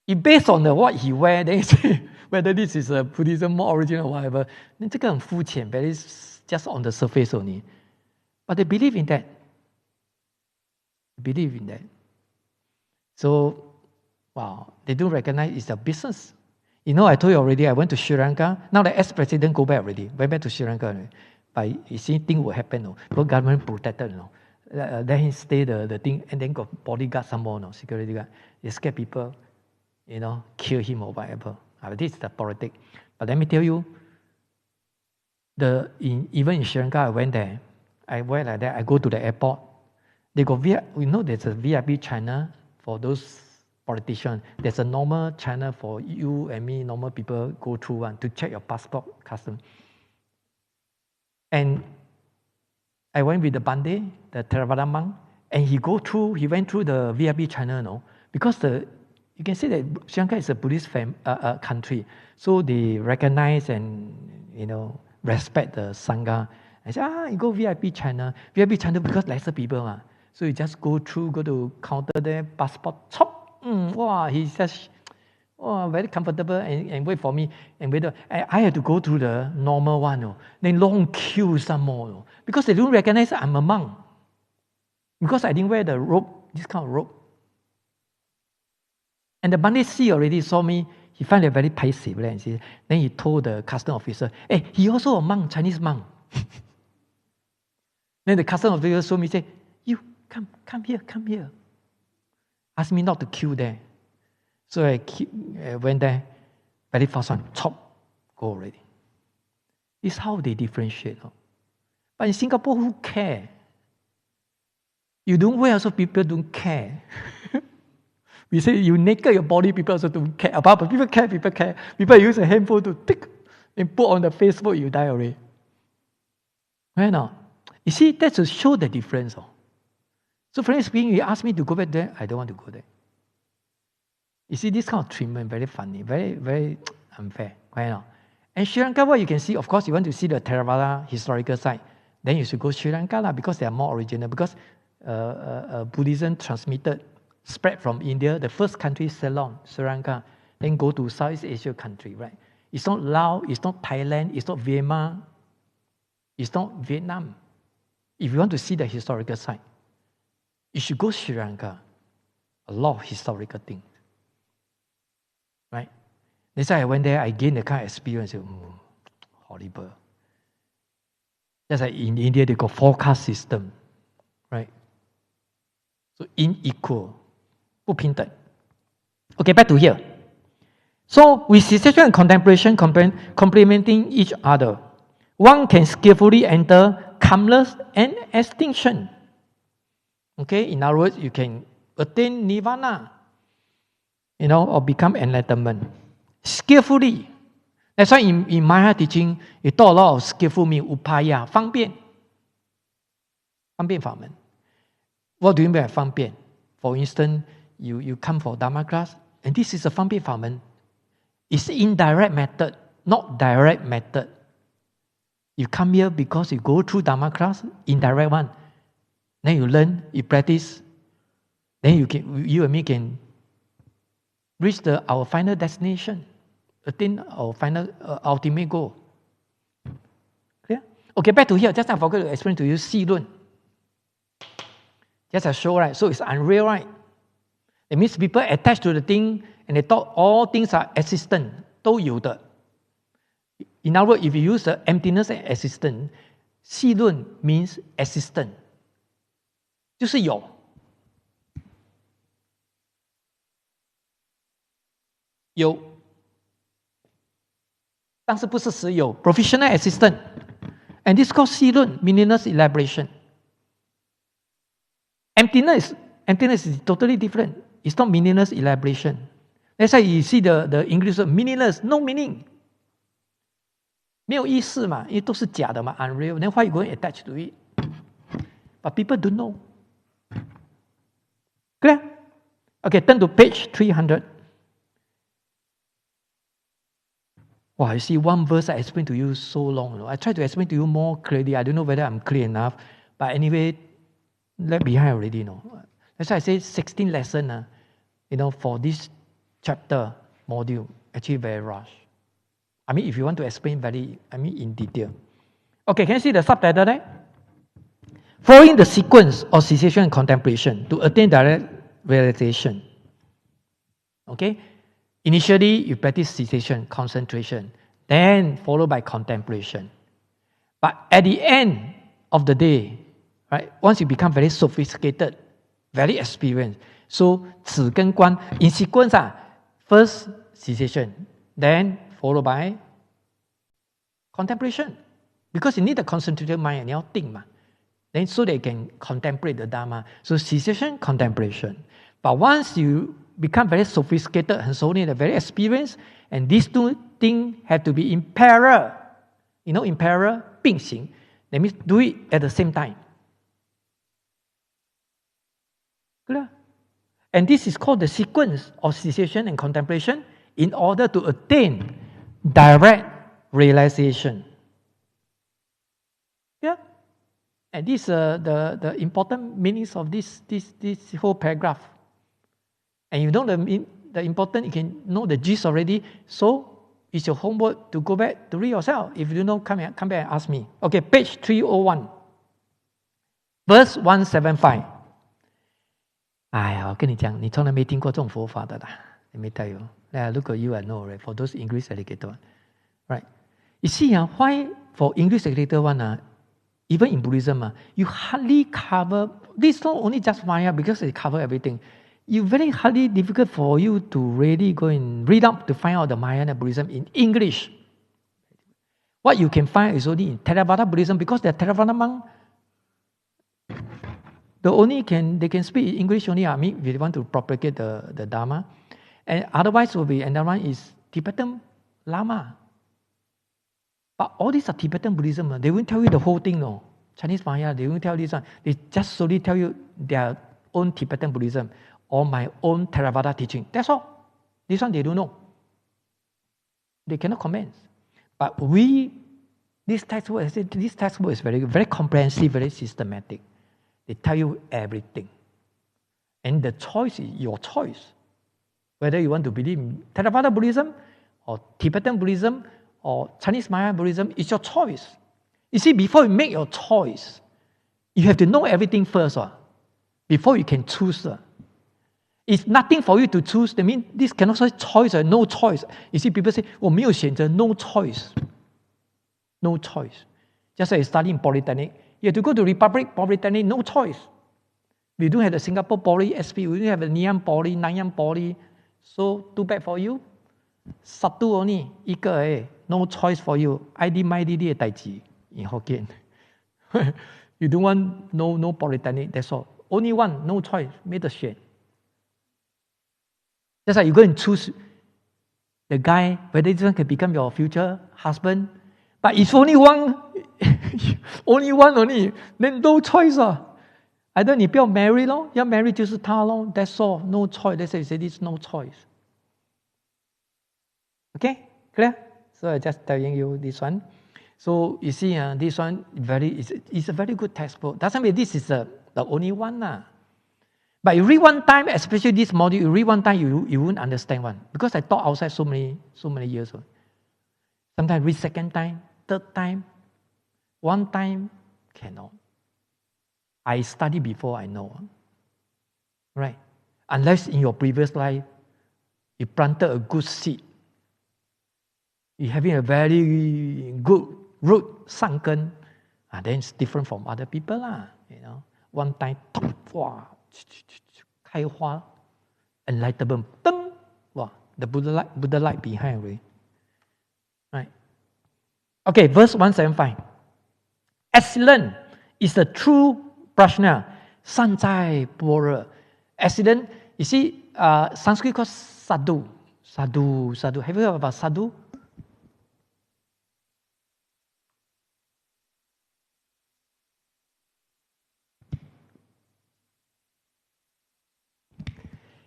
If based on what he wear, they say whether this is a Buddhism more original or whatever. 这个很肤浅, but it's just on the surface only. But they believe in that. So, wow, they don't recognize it's a business. You know, I told you already, I went to Sri Lanka. Now the ex-president go back already. Went back to Sri Lanka already. But you see, things will happen. No? Because government protected. No? Let him stay the thing, and then got bodyguard some more, no? Security guard. They scare people, kill him or whatever. This is the politics. But let me tell you, even in Sri Lanka, I went there. I went like that. I go to the airport. They got there's a VIP China for those politicians. There's a normal China for you and me, normal people go through one to check your passport, custom. And I went with the Bande, the Theravada monk, and he went through the VIP China, no? Because you can say that Sri Lanka is a Buddhist country, so they recognize and respect the Sangha. I said, you go VIP channel. VIP channel because lesser people. So you just go to counter there, passport, chop. Wow, he's just very comfortable and wait for me. And wait, I had to go through the normal one. Then long queue some more. Because they don't recognize I'm a monk. Because I didn't wear the robe, this kind of robe. And the Bandit C already saw me. He found it very passive. Then he told the custom officer, hey, he also a monk, Chinese monk. Then the custom officer saw me say, you, come here. Ask me not to queue there. So I went there, very fast one, chop, go already. This is how they differentiate. But in Singapore, who care? You don't wear, also people don't care. We say you naked your body, people also don't care. But people care. People use a handphone to tick and put on the Facebook, you die already. Right now, you see, that's to show the difference. So frankly speaking, you ask me to go back there, I don't want to go there. You see, this kind of treatment, very funny, very, very unfair. Right now. And Sri Lanka, what you can see, of course, you want to see the Theravada historical site, then you should go Sri Lanka because they are more original. Because Buddhism spread from India, the first country is Ceylon, Sri Lanka, then go to Southeast Asia country, right? It's not Laos, it's not Thailand, it's not Myanmar, it's not Vietnam. If you want to see the historical site, you should go Sri Lanka. A lot of historical things, right? That's why I went there, I gained the kind of experience. Horrible. Just like in India, they got 4 caste system, right? So unequal. 不平等. Okay, back to here. So with cessation and contemplation complementing each other, one can skillfully enter calmness and extinction. Okay, in other words, you can attain nirvana, or become enlightenment. Skillfully. That's why in Maya teaching, it taught a lot of skillful means upaya, 方便法门. What do you mean by 方便? For instance, you come for Dharma class, and this is a 方便法门. It's indirect method, not direct method. You come here because you go through Dharma class, indirect one. Then you learn, you practice. Then you and me can reach our final destination, attain our final ultimate goal. Clear? Okay, back to here. Just I forgot to explain to you 细论. Just a show, right? So it's unreal, right? It means people attached to the thing and they thought all things are existent, 都有的. In other words, if you use the emptiness and existent, 细论 means existent. 就是有.有. 但是不是实有. Provisional existent. And this is called 细论, meaningless elaboration. Emptiness is totally different. It's not meaningless elaboration. That's why you see the English word meaningless, no meaning. 没有意思嘛，因为都是假的嘛 unreal. Then why you going to attach to it? But people don't know. Clear? Okay, turn to page 300. Wow, you see one verse I explained to you so long. I try to explain to you more clearly. I don't know whether I'm clear enough. But anyway, left behind already. That's why I say 16 lessons, for this chapter module, actually very rush. I mean, if you want to explain in detail. Okay, can you see the subtitle there? Following the sequence of cessation and contemplation to attain direct realization. Okay? Initially, you practice cessation, concentration, then followed by contemplation. But at the end of the day, right, once you become very sophisticated, very experienced, so 止跟观 in sequence, first cessation, then followed by contemplation. Because you need a concentrated mind, 你要定嘛. Then so they can contemplate the Dharma. So cessation, contemplation. But once you become very sophisticated, 很熟练的 very experienced, and these two things have to be in parallel. In parallel, 并行. That means do it at the same time. Clear? And this is called the sequence of cessation and contemplation in order to attain direct realization. Yeah? And this the important meanings of this whole paragraph. And you know the important, you can know the gist already. So it's your homework to go back to read yourself. If you don't, come back and ask me. Okay, page 301. Verse 175. 哎呀，我跟你讲，你从来没听过这种佛法的啦。Let me tell you. Look at you, I know, right? For those English educated one, right? You see, why for English educated one, even in Buddhism, you hardly cover. This not only just Maya because they cover everything. You very hardly difficult for you to really go and read up to find out the Mahayana Buddhism in English. What you can find is only in Theravada Buddhism because the Theravada monk. They can speak English only. I mean, if they want to propagate the Dharma, and otherwise will be another one is Tibetan Lama. But all these are Tibetan Buddhism. They won't tell you the whole thing, no. Chinese Maya, they won't tell you this one. They just solely tell you their own Tibetan Buddhism or my own Theravada teaching. That's all. This one they don't know. They cannot comment. But this textbook is very, very comprehensive, very systematic. They tell you everything. And the choice is your choice. Whether you want to believe in Theravada Buddhism or Tibetan Buddhism or Chinese Maya Buddhism, it's your choice. You see, before you make your choice, you have to know everything first. Before you can choose. It's nothing for you to choose. That means this cannot say choice or no choice. You see, people say, 我没有选择, no choice. No choice. Just like you study in Polytechnic, you have to go to Republic Polytechnic, no choice. We don't have the Singapore Poly, SP, we don't have the Ngee Poly, Nanyang Poly. So, too bad for you. Satu only, 一个而已, no choice for you. ID 买你的代志 in Hokkien. You don't want no Polytechnic, that's all. Only one, no choice, 没得选. Just like you go and choose the guy, whether this one can become your future husband. But it's only one, only one only, then no choice. Either 你不要 marry 咯，要 marry 就是他咯， that's all, no choice. That's why you say this no choice. Okay, clear? So I just telling you this one. So you see, this one is a very good textbook. Doesn't mean this is the only one. But you read one time, especially this module, you read one time, you won't understand one. Because I taught outside so many years. Sometimes read second time, third time, one time, cannot. I study before I know. Right? Unless in your previous life, you planted a good seed. You're having a very good root, 善根, then it's different from other people. You know? One time, 开花, enlightenment, the Buddha light behind already. Right? Okay, verse 175. Excellent is the true prajna, 善哉般若. Excellent, you see, Sanskrit called sadhu. Sadhu. Have you heard about sadhu?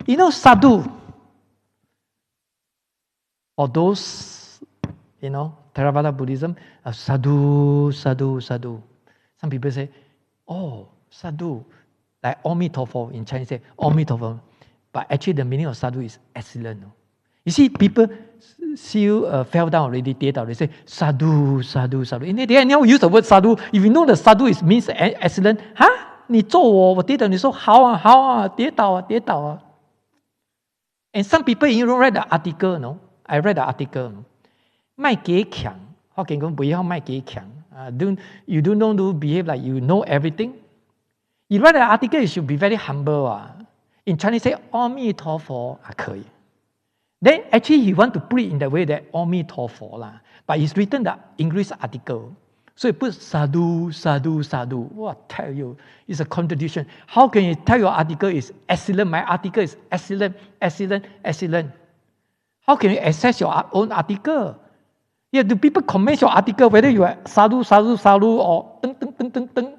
You know sadhu, or those, Theravada Buddhism, sadhu. Some people say, oh, sadhu, like Amitofo in Chinese say, Amitofo. But actually the meaning of sadhu is excellent. You see, people see you fell down already,跌倒, they say, sadhu. And they never use the word sadhu. If you know the sadhu means excellent, 你揍我跌倒, 你说好啊, 跌倒. And some people, read the article, no? I read the article. 卖给强, how can you 不要卖给强? You don't know to behave like you know everything. You read the article, you should be very humble. In Chinese, say 阿弥陀佛 可以. Then actually he want to put it in the way that 阿弥陀佛 but he's written the English article. So he put sadhu. What tell you? It's a contradiction. How can you tell your article is excellent? My article is excellent. How can you assess your own article? Yeah, do people comment your article whether you are sadhu or deng?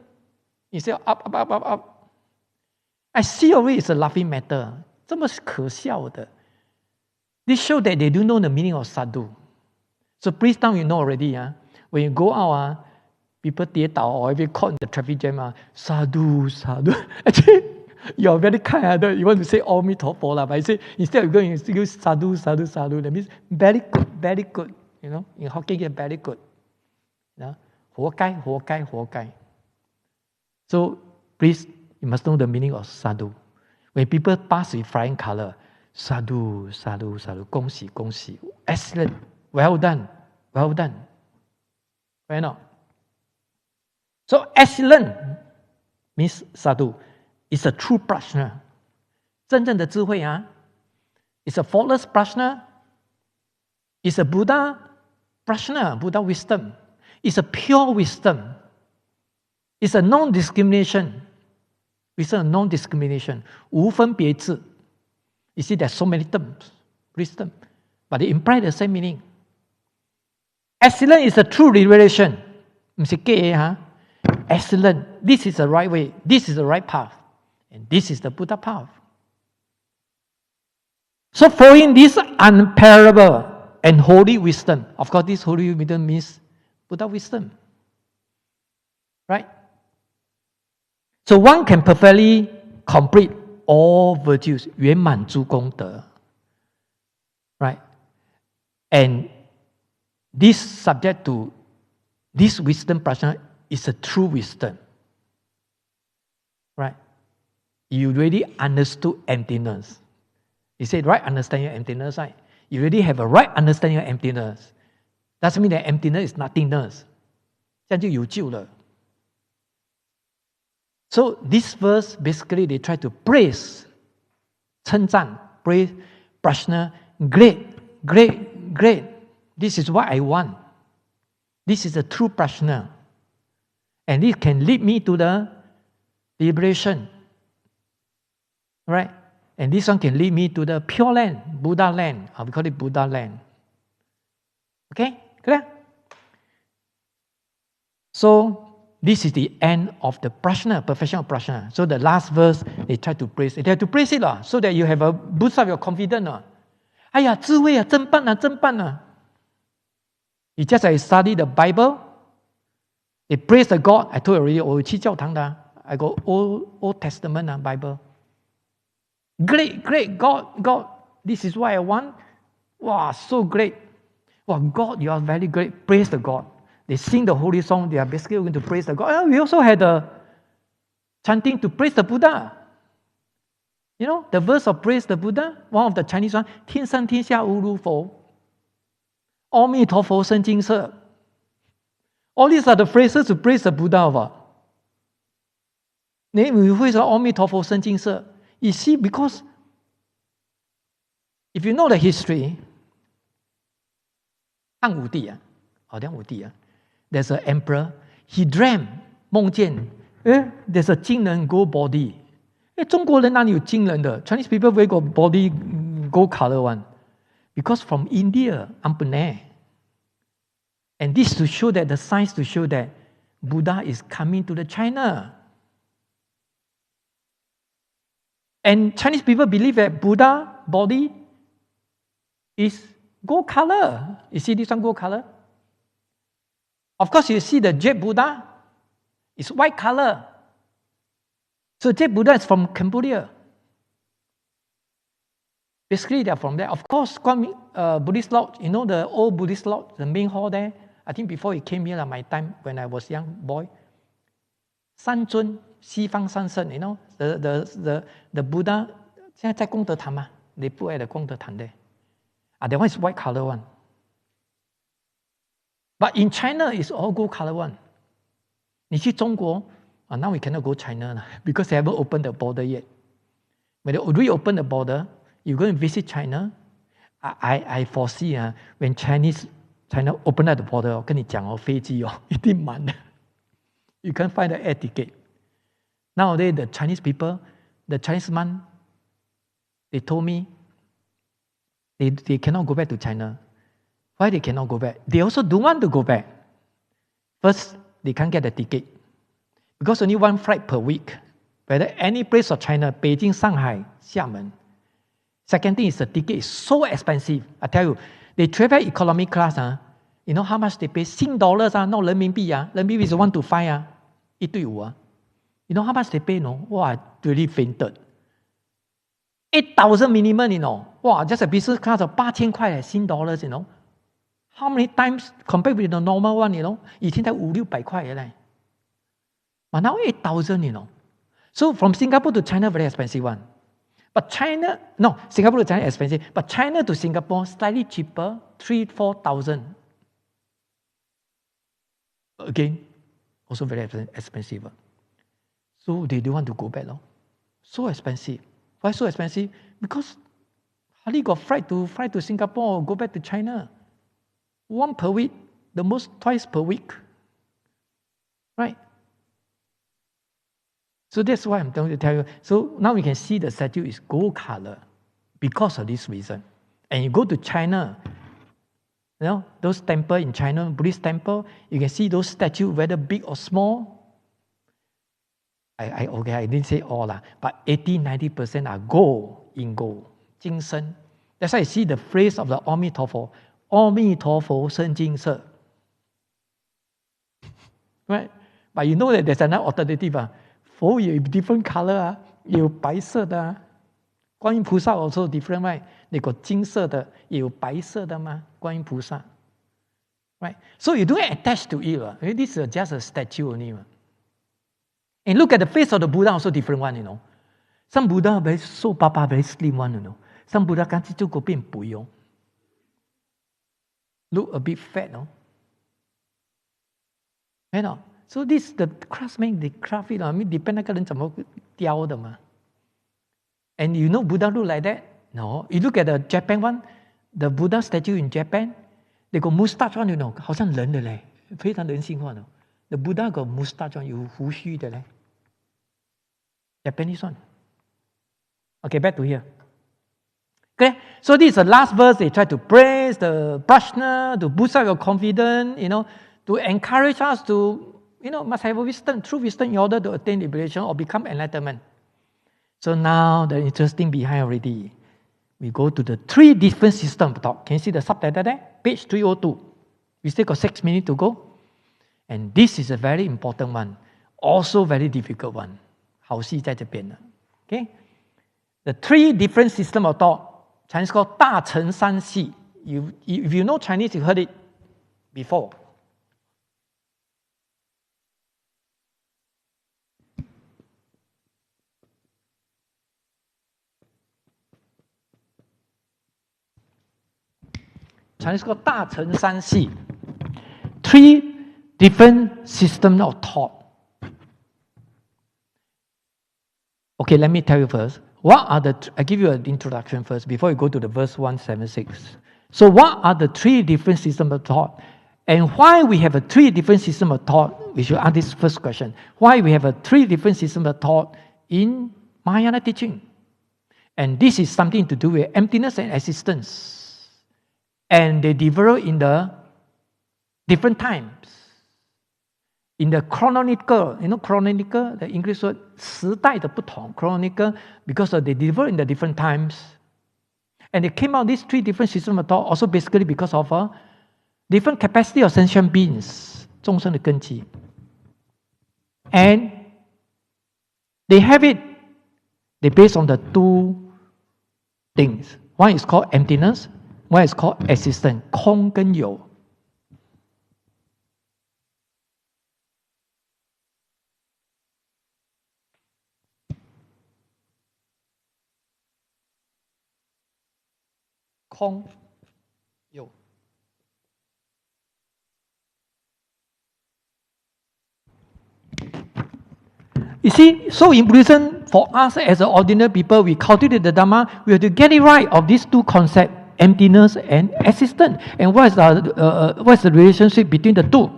You say up. I see already it's a laughing matter. 这么可笑的. This show that they don't know the meaning of sadhu. So please now you know already. When you go out, people 跌倒 or if you caught in the traffic jam, sadhu, sadhu. Actually, you're very kind. You want to say Om Tofo, but I say instead of going to use sadhu, sadhu, sadhu, that means very good, very good. You know, in Hokkien, very good. Ho kai, ho kai, ho kai. So please, you must know the meaning of sadhu. When people pass with flying color, sadhu, sadhu, sadhu, 恭喜, 恭喜, excellent, well done, well done. Right now. So excellent means sadhu. It's a true prajna. 真正的智慧啊 It's a faultless prajna. It's a Buddha prajna, Buddha wisdom. It's a pure wisdom. It's a non-discrimination. It's a non-discrimination. 无分别智. You see, there's so many terms, wisdom, but they imply the same meaning. Excellent is a true revelation. Excellent. This is the right way. This is the right path. And this is the Buddha path. So following this unparalleled and holy wisdom, of course this holy wisdom means Buddha wisdom. Right? So one can perfectly complete all virtues, 圆满诸功德. Right? And this subject to this wisdom prajna is a true wisdom. Right? You already understood emptiness. You said right understanding of emptiness, right? You already have a right understanding of emptiness. Doesn't mean that emptiness is nothingness. 这样就有救了. So this verse, basically they try to praise, 称赞, praise, prajna, great, great, great. This is what I want. This is a true prajna. And it can lead me to the liberation. Right? And this one can lead me to the pure land, Buddha land. We call it Buddha land. Okay? Clear? So, this is the end of the prajna, perfection of prajna. So the last verse, they try to praise it. They have to praise it so that you have a boost up your confidence. 哎呀，智慧啊，真棒啊，真棒啊. You just like study the Bible. They praise the God. I told you already, 我去教堂的. I got Old Testament Bible. Great, great, God, this is what I want. Wow, so great. Wow, God, you are very great. Praise the God. They sing the holy song. They are basically going to praise the God. We also had the chanting to praise the Buddha. You know, the verse of praise the Buddha, one of the Chinese one, 天上天下无如佛. 阿弥陀佛生金色. All these are the phrases to praise the Buddha. 你会说阿弥陀佛生金色. You see, because if you know the history, 汉武帝好像武帝there's an emperor, he dreamt, 梦见 there's a 金人 gold body. 中国人哪里有金人的 Chinese people where got body gold color one? Because from India, Ampune. And this to show that, the signs to show that Buddha is coming to the China. And Chinese people believe that Buddha body is gold color. You see this one gold color? Of course, you see the Jet Buddha is white color. So Jet Buddha is from Cambodia. Basically, they are from there. Of course, Buddhist lodge, you know the old Buddhist lodge, the main hall there? I think before it came here, my time when I was young boy. 三尊西方三圣 you know, the Buddha, 现在在功德坛嘛 they put at the 功德坛 there. That one is white color one. But in China, it's all gold color one. 你去中国 now we cannot go China because they haven't opened the border yet. When they reopen the border, you go and visit China, I foresee when China open up the border, 我跟你讲飞机一定满的. You can't find the air ticket. Nowadays, the Chinese people, the Chinese man, they told me they cannot go back to China. Why they cannot go back? They also don't want to go back. First, they can't get the ticket. Because only one flight per week. Whether any place of China, Beijing, Shanghai, Xiamen. Second thing is the ticket is so expensive. I tell you, they travel economy class.
You know how much they pay? Sing dollars, not 人民币啊，人民币是1 to 5啊，1对5啊。You know how much they pay? No, wow, I really fainted. 8,000 minimum, you know. Wow, just a business class of 8,000块 Sing dollars, you know. How many times compared with the normal one, you know? 以前才500-600块嘞。But now 8,000, you know. So from Singapore to China, very expensive one. But China, no, Singapore to China expensive. But China to Singapore, slightly cheaper, 3,000-4,000. Again, also very expensive. So they don't want to go back. No? So expensive. Why so expensive? Because hardly got flight to Singapore or go back to China. 1 per week, the most twice per week. Right? So that's why I'm going to tell you. So now we can see the statue is gold color because of this reason. And you go to China, you know, those temples in China, Buddhist temple, you can see those statues, whether big or small. I didn't say all, but 80-90% are gold, in gold, 金身. That's why I see the phrase of the 阿弥陀佛, 阿弥陀佛生金色. Right? But you know that there's another alternative. 佛有 different color, 有白色的. 观音菩萨 also different, right? 你有金色的，也有白色的嘛，观音菩萨. Right? So you don't attach to it. This is just a statue only. And look at the face of the Buddha, also different one, you know. Some Buddha very so papa, very slim one, you know. Some Buddha can't see to go变肥哦. Look a bit fat, no? You know. So this the craftsman, they craft it. I mean, depend 那个人怎么雕的嘛. And you know Buddha look like that? No. You look at the Japan one, the Buddha statue in Japan, they got mustache one, you know, 好像人的嘞，非常人性化的。The Buddha got mustache one, 有胡须的嘞。Japanese one. Okay, back to here. Okay, so this is the last verse. They try to praise the prajna, to boost up your confidence, you know, to encourage us to, you know, must have wisdom, true wisdom in order to attain liberation or become enlightenment. So now the interesting behind already. We go to the 3 different systems of thought. Can you see the subtitle there? Page 302. We still got 6 minutes to go. And this is a very important one. Also very difficult one. 好戏在这边了. Okay? The 3 different systems of thought. Chinese called 大乘三系. If you know Chinese, you heard it before. Chinese called 大乘三系. 3 different systems of thought. Okay, let me tell you first. I give you an introduction first before you go to the verse 176. So what are the 3 different systems of thought? And why we have a 3 different systems of thought? We should ask this first question. Why we have a 3 different systems of thought in Mahayana teaching? And this is something to do with emptiness and existence. And they develop in the different times. In the chronological, you know, chronological, the English word, 时代的不同, chronological, because they develop in the different times. And they came out these 3 different systems of thought, also basically because of a different capacity of sentient beings, 众生的根基. And they have it, they based on the 2 things. One is called emptiness, one is called existence, 空跟有. Kong, Yo. You see, so in Buddhism, for us as ordinary people, we cultivate the Dharma, we have to get it right of these 2 concepts, emptiness and existence. And what's the relationship between the 2?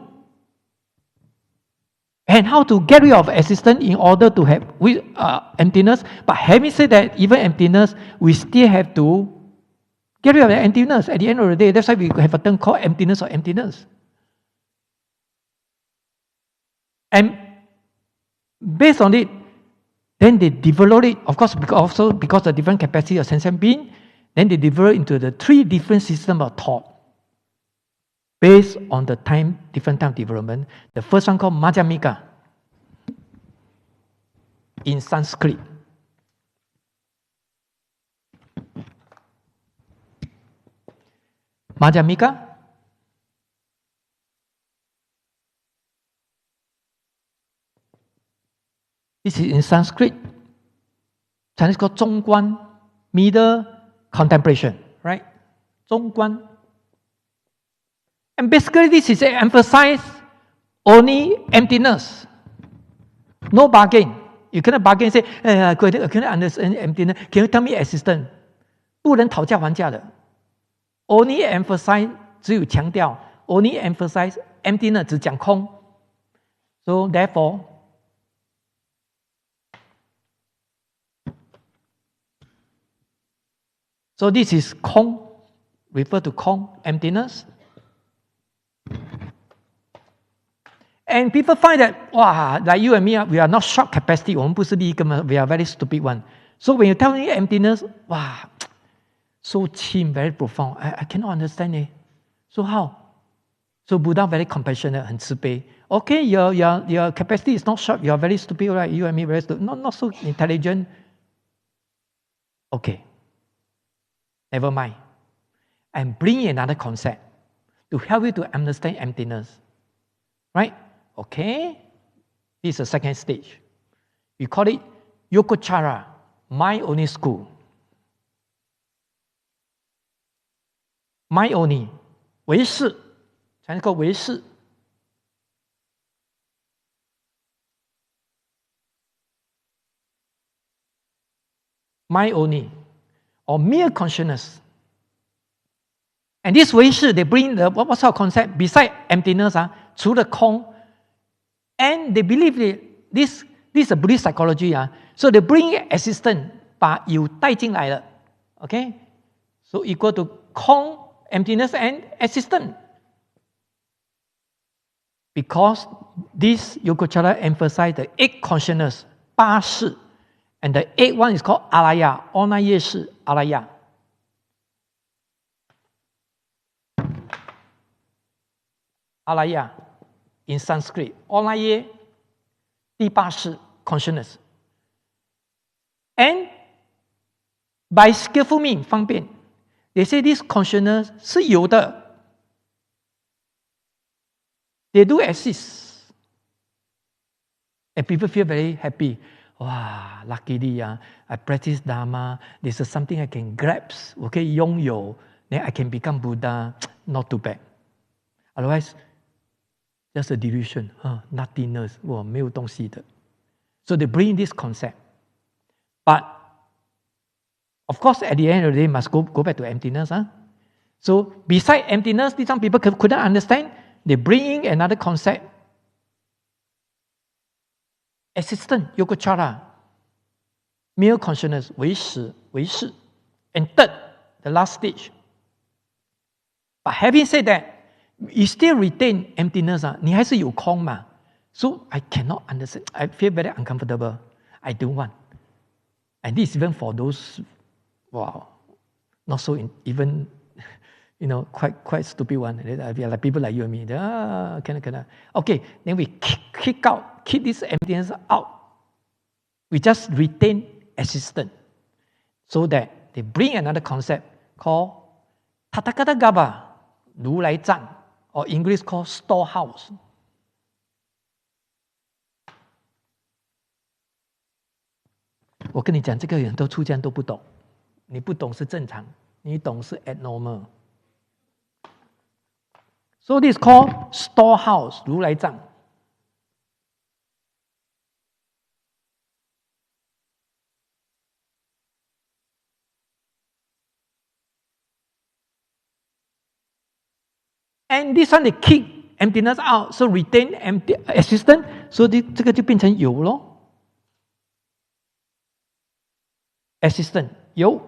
And how to get rid of existence in order to have emptiness. But having said that, even emptiness, we still have to get rid of the emptiness at the end of the day. That's why we have a term called emptiness or emptiness. And based on it, then they develop it, of course, because of the different capacity of sentient being, then they develop into the 3 different systems of thought. based on the different time development. The first one called Madhyamika in Sanskrit. Madhyamika. This is in Sanskrit. Chinese called 中观, middle contemplation, right? 中观. And basically this is emphasize only emptiness. No bargain. You cannot bargain say, I cannot understand emptiness. Can you tell me existence? 不能讨价还价的. Only emphasize 只有强调 only emphasize emptiness 只讲空. So therefore, so this is 空, refer to 空, emptiness. And people find that, wow, like you and me, we are not short capacity. 我们不是第一个嘛, we are very stupid one. So when you tell me emptiness, wow, so cheap, very profound. I cannot understand it. So how? So Buddha very compassionate, 很慈悲. Okay, your capacity is not short. You are very stupid, right? You and me very stupid. Not so intelligent. Okay. Never mind. And bring another concept to help you to understand emptiness. Right? Okay. This is the second stage. We call it Yogacara, mind only school. Mind only. 唯识. Chinese called 唯识. Mind only. Or mere consciousness. And this 唯识, they bring the what sort of concept? Beside emptiness, 除了空, and they believe that this is a Buddhist psychology. So they bring existence, 把有带进来了. Okay? So equal to 空, emptiness, and existence. Because this Yogacara emphasizes the eight consciousness, 八识, and the eighth one is called alaya, 阿赖耶识, alaya. Alaya in Sanskrit, 阿赖耶第八识 consciousness. And by skillful means 方便, they say this consciousness 是有的. They do exist. And people feel very happy. Wow, luckily, I practice Dharma. This is something I can grasp. 我可以拥有, then I can become Buddha. Not too bad. Otherwise, just a delusion. Nothingness. 我没有东西的. So they bring this concept. But, of course, at the end of the day, must go back to emptiness. So, beside emptiness, some people couldn't understand. They bring in another concept. Existence, Yogacara. Mere consciousness, 唯识. And third, the last stage. But having said that, you still retain emptiness. 你还是有空嘛. So I cannot understand. I feel very uncomfortable. I don't want. And this is even for those, wow, not so even, quite stupid one. Like people like you and me. Cannot. Okay, then we keep this emptiness out. We just retain existence. So that they bring another concept called Tathagata Gaba, 如来藏, or English called storehouse. "我跟你讲，这个很多出家人都不懂，你不懂是正常，你懂是 abnormal. So this is called storehouse, 如来藏. And this one they kick emptiness out, so retain empty existence. So 这个就变成有咯。Existence 有。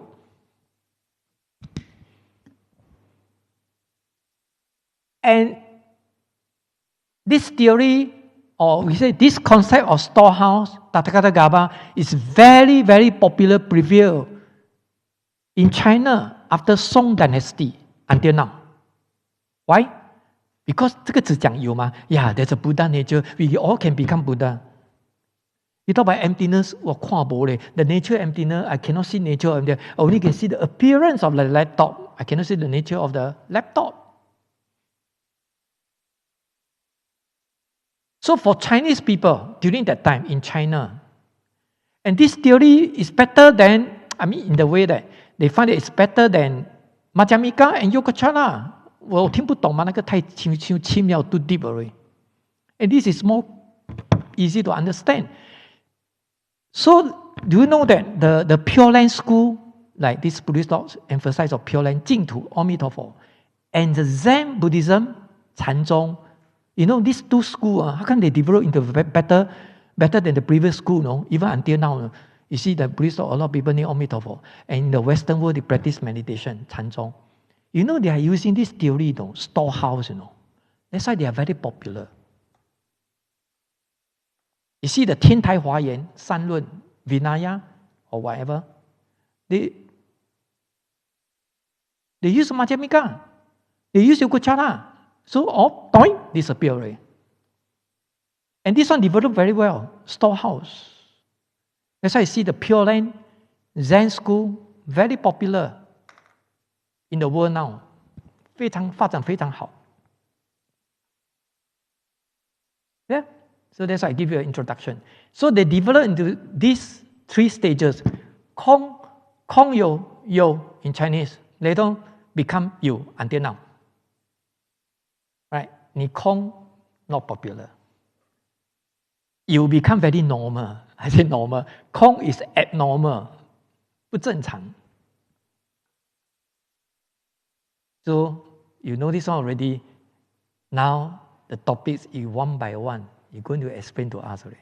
And this theory, or we say this concept of storehouse, Tathagata Gaba, is very, very popular prevail in China after Song Dynasty until now. Why? Because 这个只讲有嘛 Yeah, there's a Buddha nature. We all can become Buddha. You talk about emptiness, 我看不嘞 The nature emptiness, I cannot see nature of the. I only can see the appearance of the laptop. I cannot see the nature of the laptop. So for Chinese people during that time in China, and this theory is better than, in the way that they find it's better than Madhyamika and Yogacara. 我听不懂嘛，那个太轻妙 too deep already. And this is more easy to understand. So do you know that the Pure Land school, like this Buddhist thoughts emphasize of Pure Land, 净土 Amitofo, and the Zen Buddhism, Chanzong, you know, these two schools, how come they develop into better than the previous school, no? Even until now, you see the Buddhist thought, a lot of people need Amitofo. And in the Western world, they practice meditation, Chanzong. You know, they are using this theory, storehouse, That's why they are very popular. You see the 天台华严, 三论, Vinaya, or whatever, they use Madhyamika, they use Yogacara. So all disappear already. And this one developed very well, storehouse. That's why you see the Pure Land Zen school, very popular in the world now. 发展非常好. Yeah? So that's why I give you an introduction. So they develop into these three stages. 空有 in Chinese. Later become 有 until now. Right? 你空 not popular. You become very normal. I say normal. 空 is abnormal. 不正常. So you know this one already. Now the topics is one by one. You're going to explain to us already.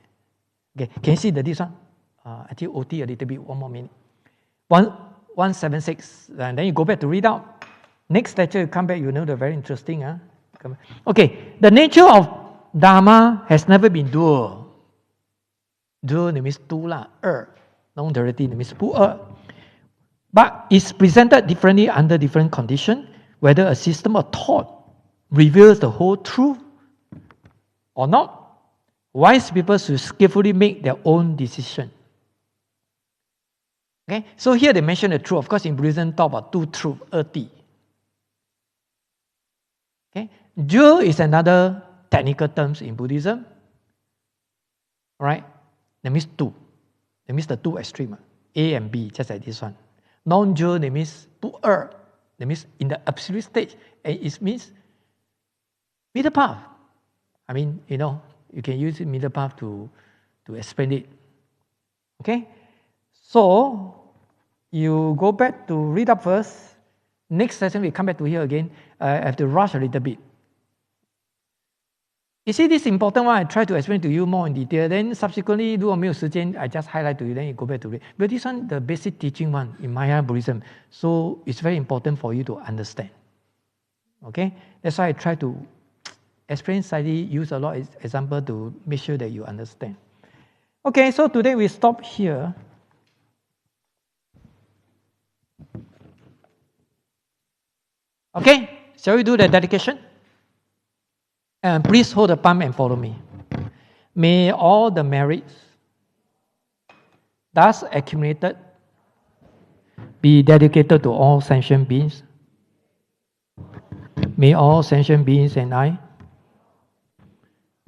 Okay, can you see this one? I think OT a little bit, 1 more minute. 176. And then you go back to read out. Next lecture, you come back, you know the very interesting. Okay, the nature of Dharma has never been dual. Dual means two lah, non-duality means 不二. But it's presented differently under different conditions, whether a system of thought reveals the whole truth or not. Wise people should skillfully make their own decision. Okay, so here they mention the truth. Of course, in Buddhism, talk about two truths, 二谛. Okay, dual is another technical term in Buddhism. Right? That means two. That means the two extremes, A and B, just like this one. Non-dual, that means 不二. That means in the absolute stage, and it means middle path. You can use middle path to explain it. Okay? So, you go back to read up first. Next session, we come back to here again. I have to rush a little bit. You see, this important one, I try to explain to you more in detail. Then subsequently, 如果没有时间, I just highlight to you, then you go back to read. But this one, the basic teaching one in Maya Buddhism. So, it's very important for you to understand. Okay? That's why I try to explain slightly, use a lot of example to make sure that you understand. Okay, so today we stop here. Okay, shall we do the dedication? And please hold the palm and follow me. May all the merits thus accumulated be dedicated to all sentient beings. May all sentient beings and I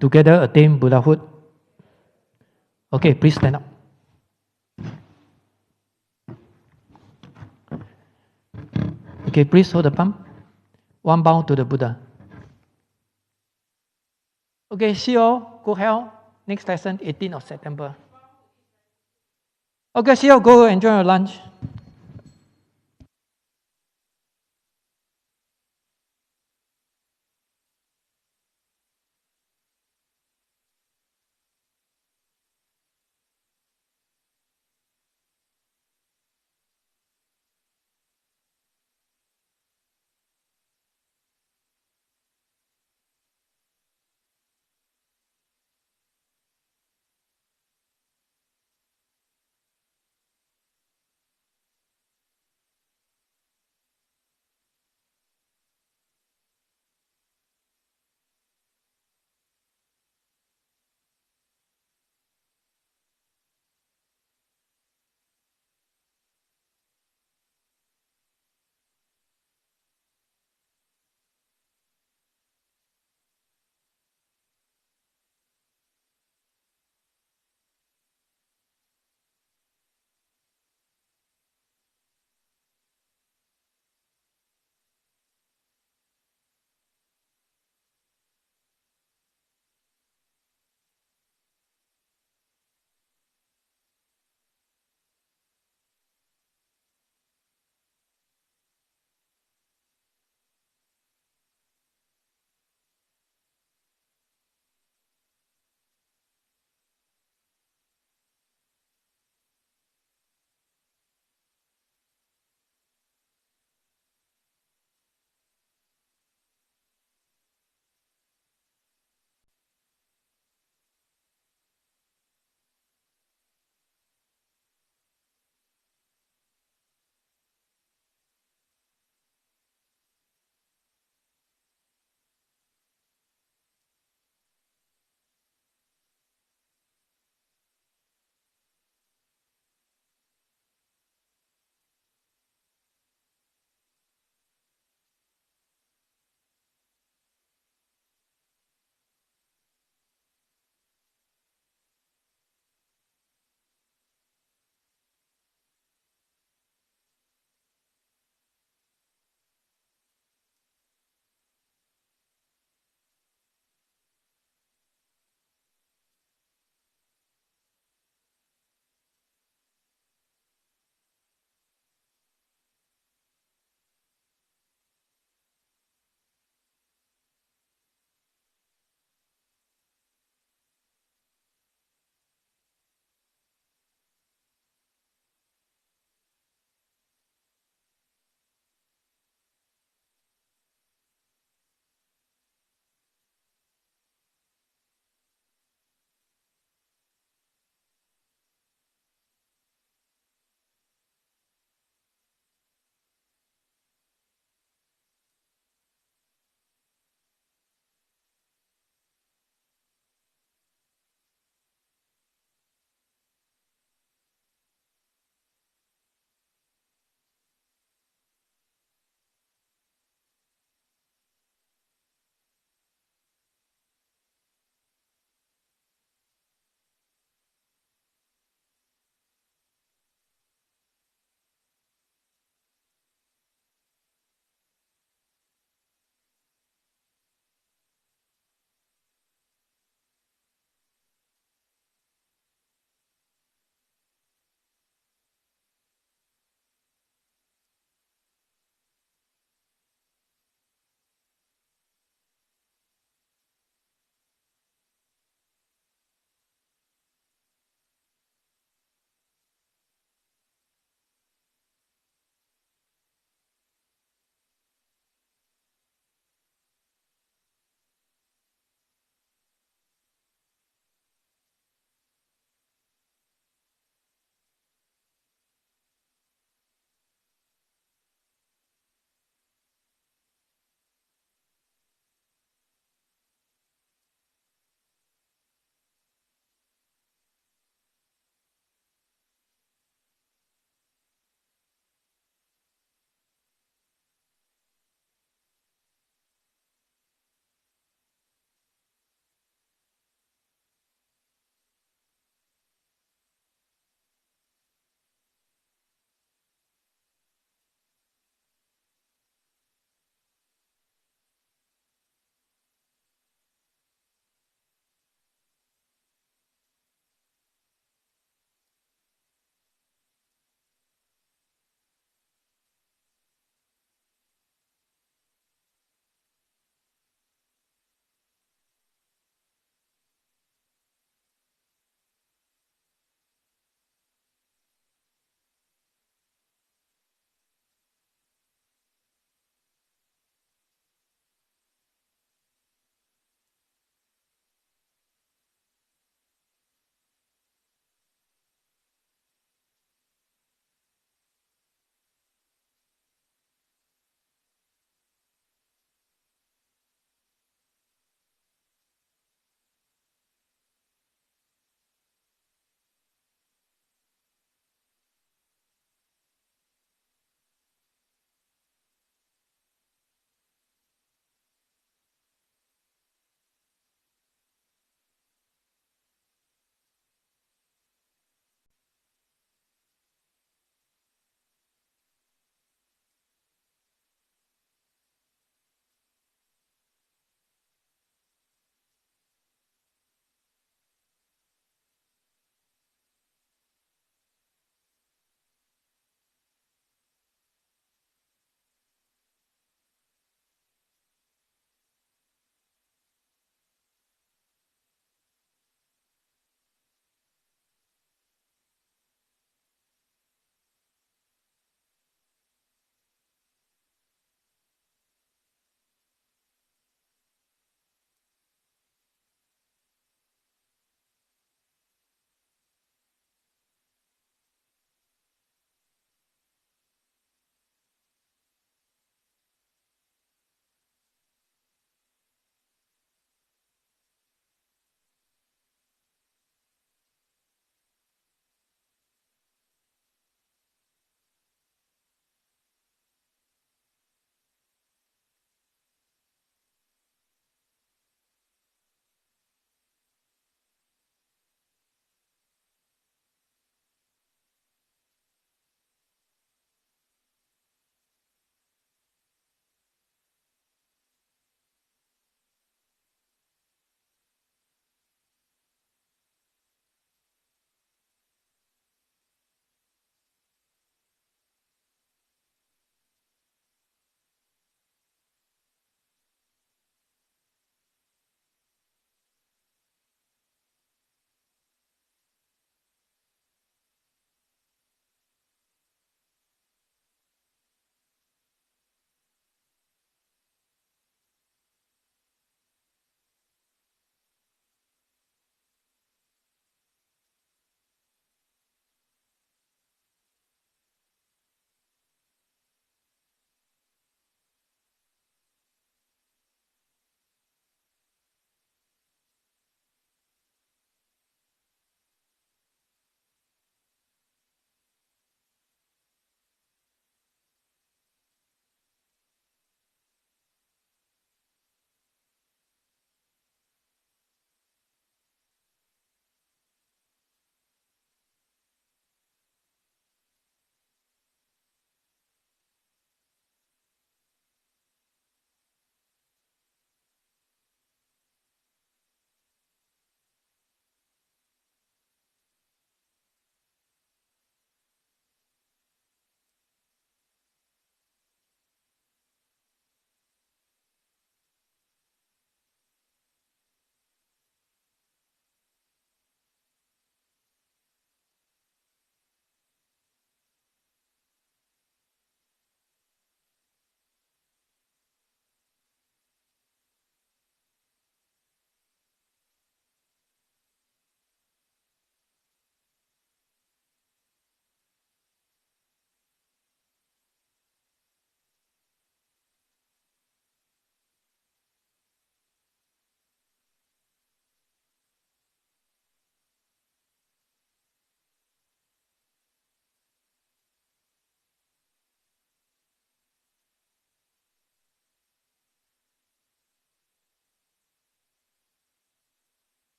together attain Buddhahood. Okay, please stand up. Okay, please hold the palm. One bow to the Buddha. Okay, see you all. Go health. Next lesson, 18th of September. Okay, see you all. Go enjoy your lunch.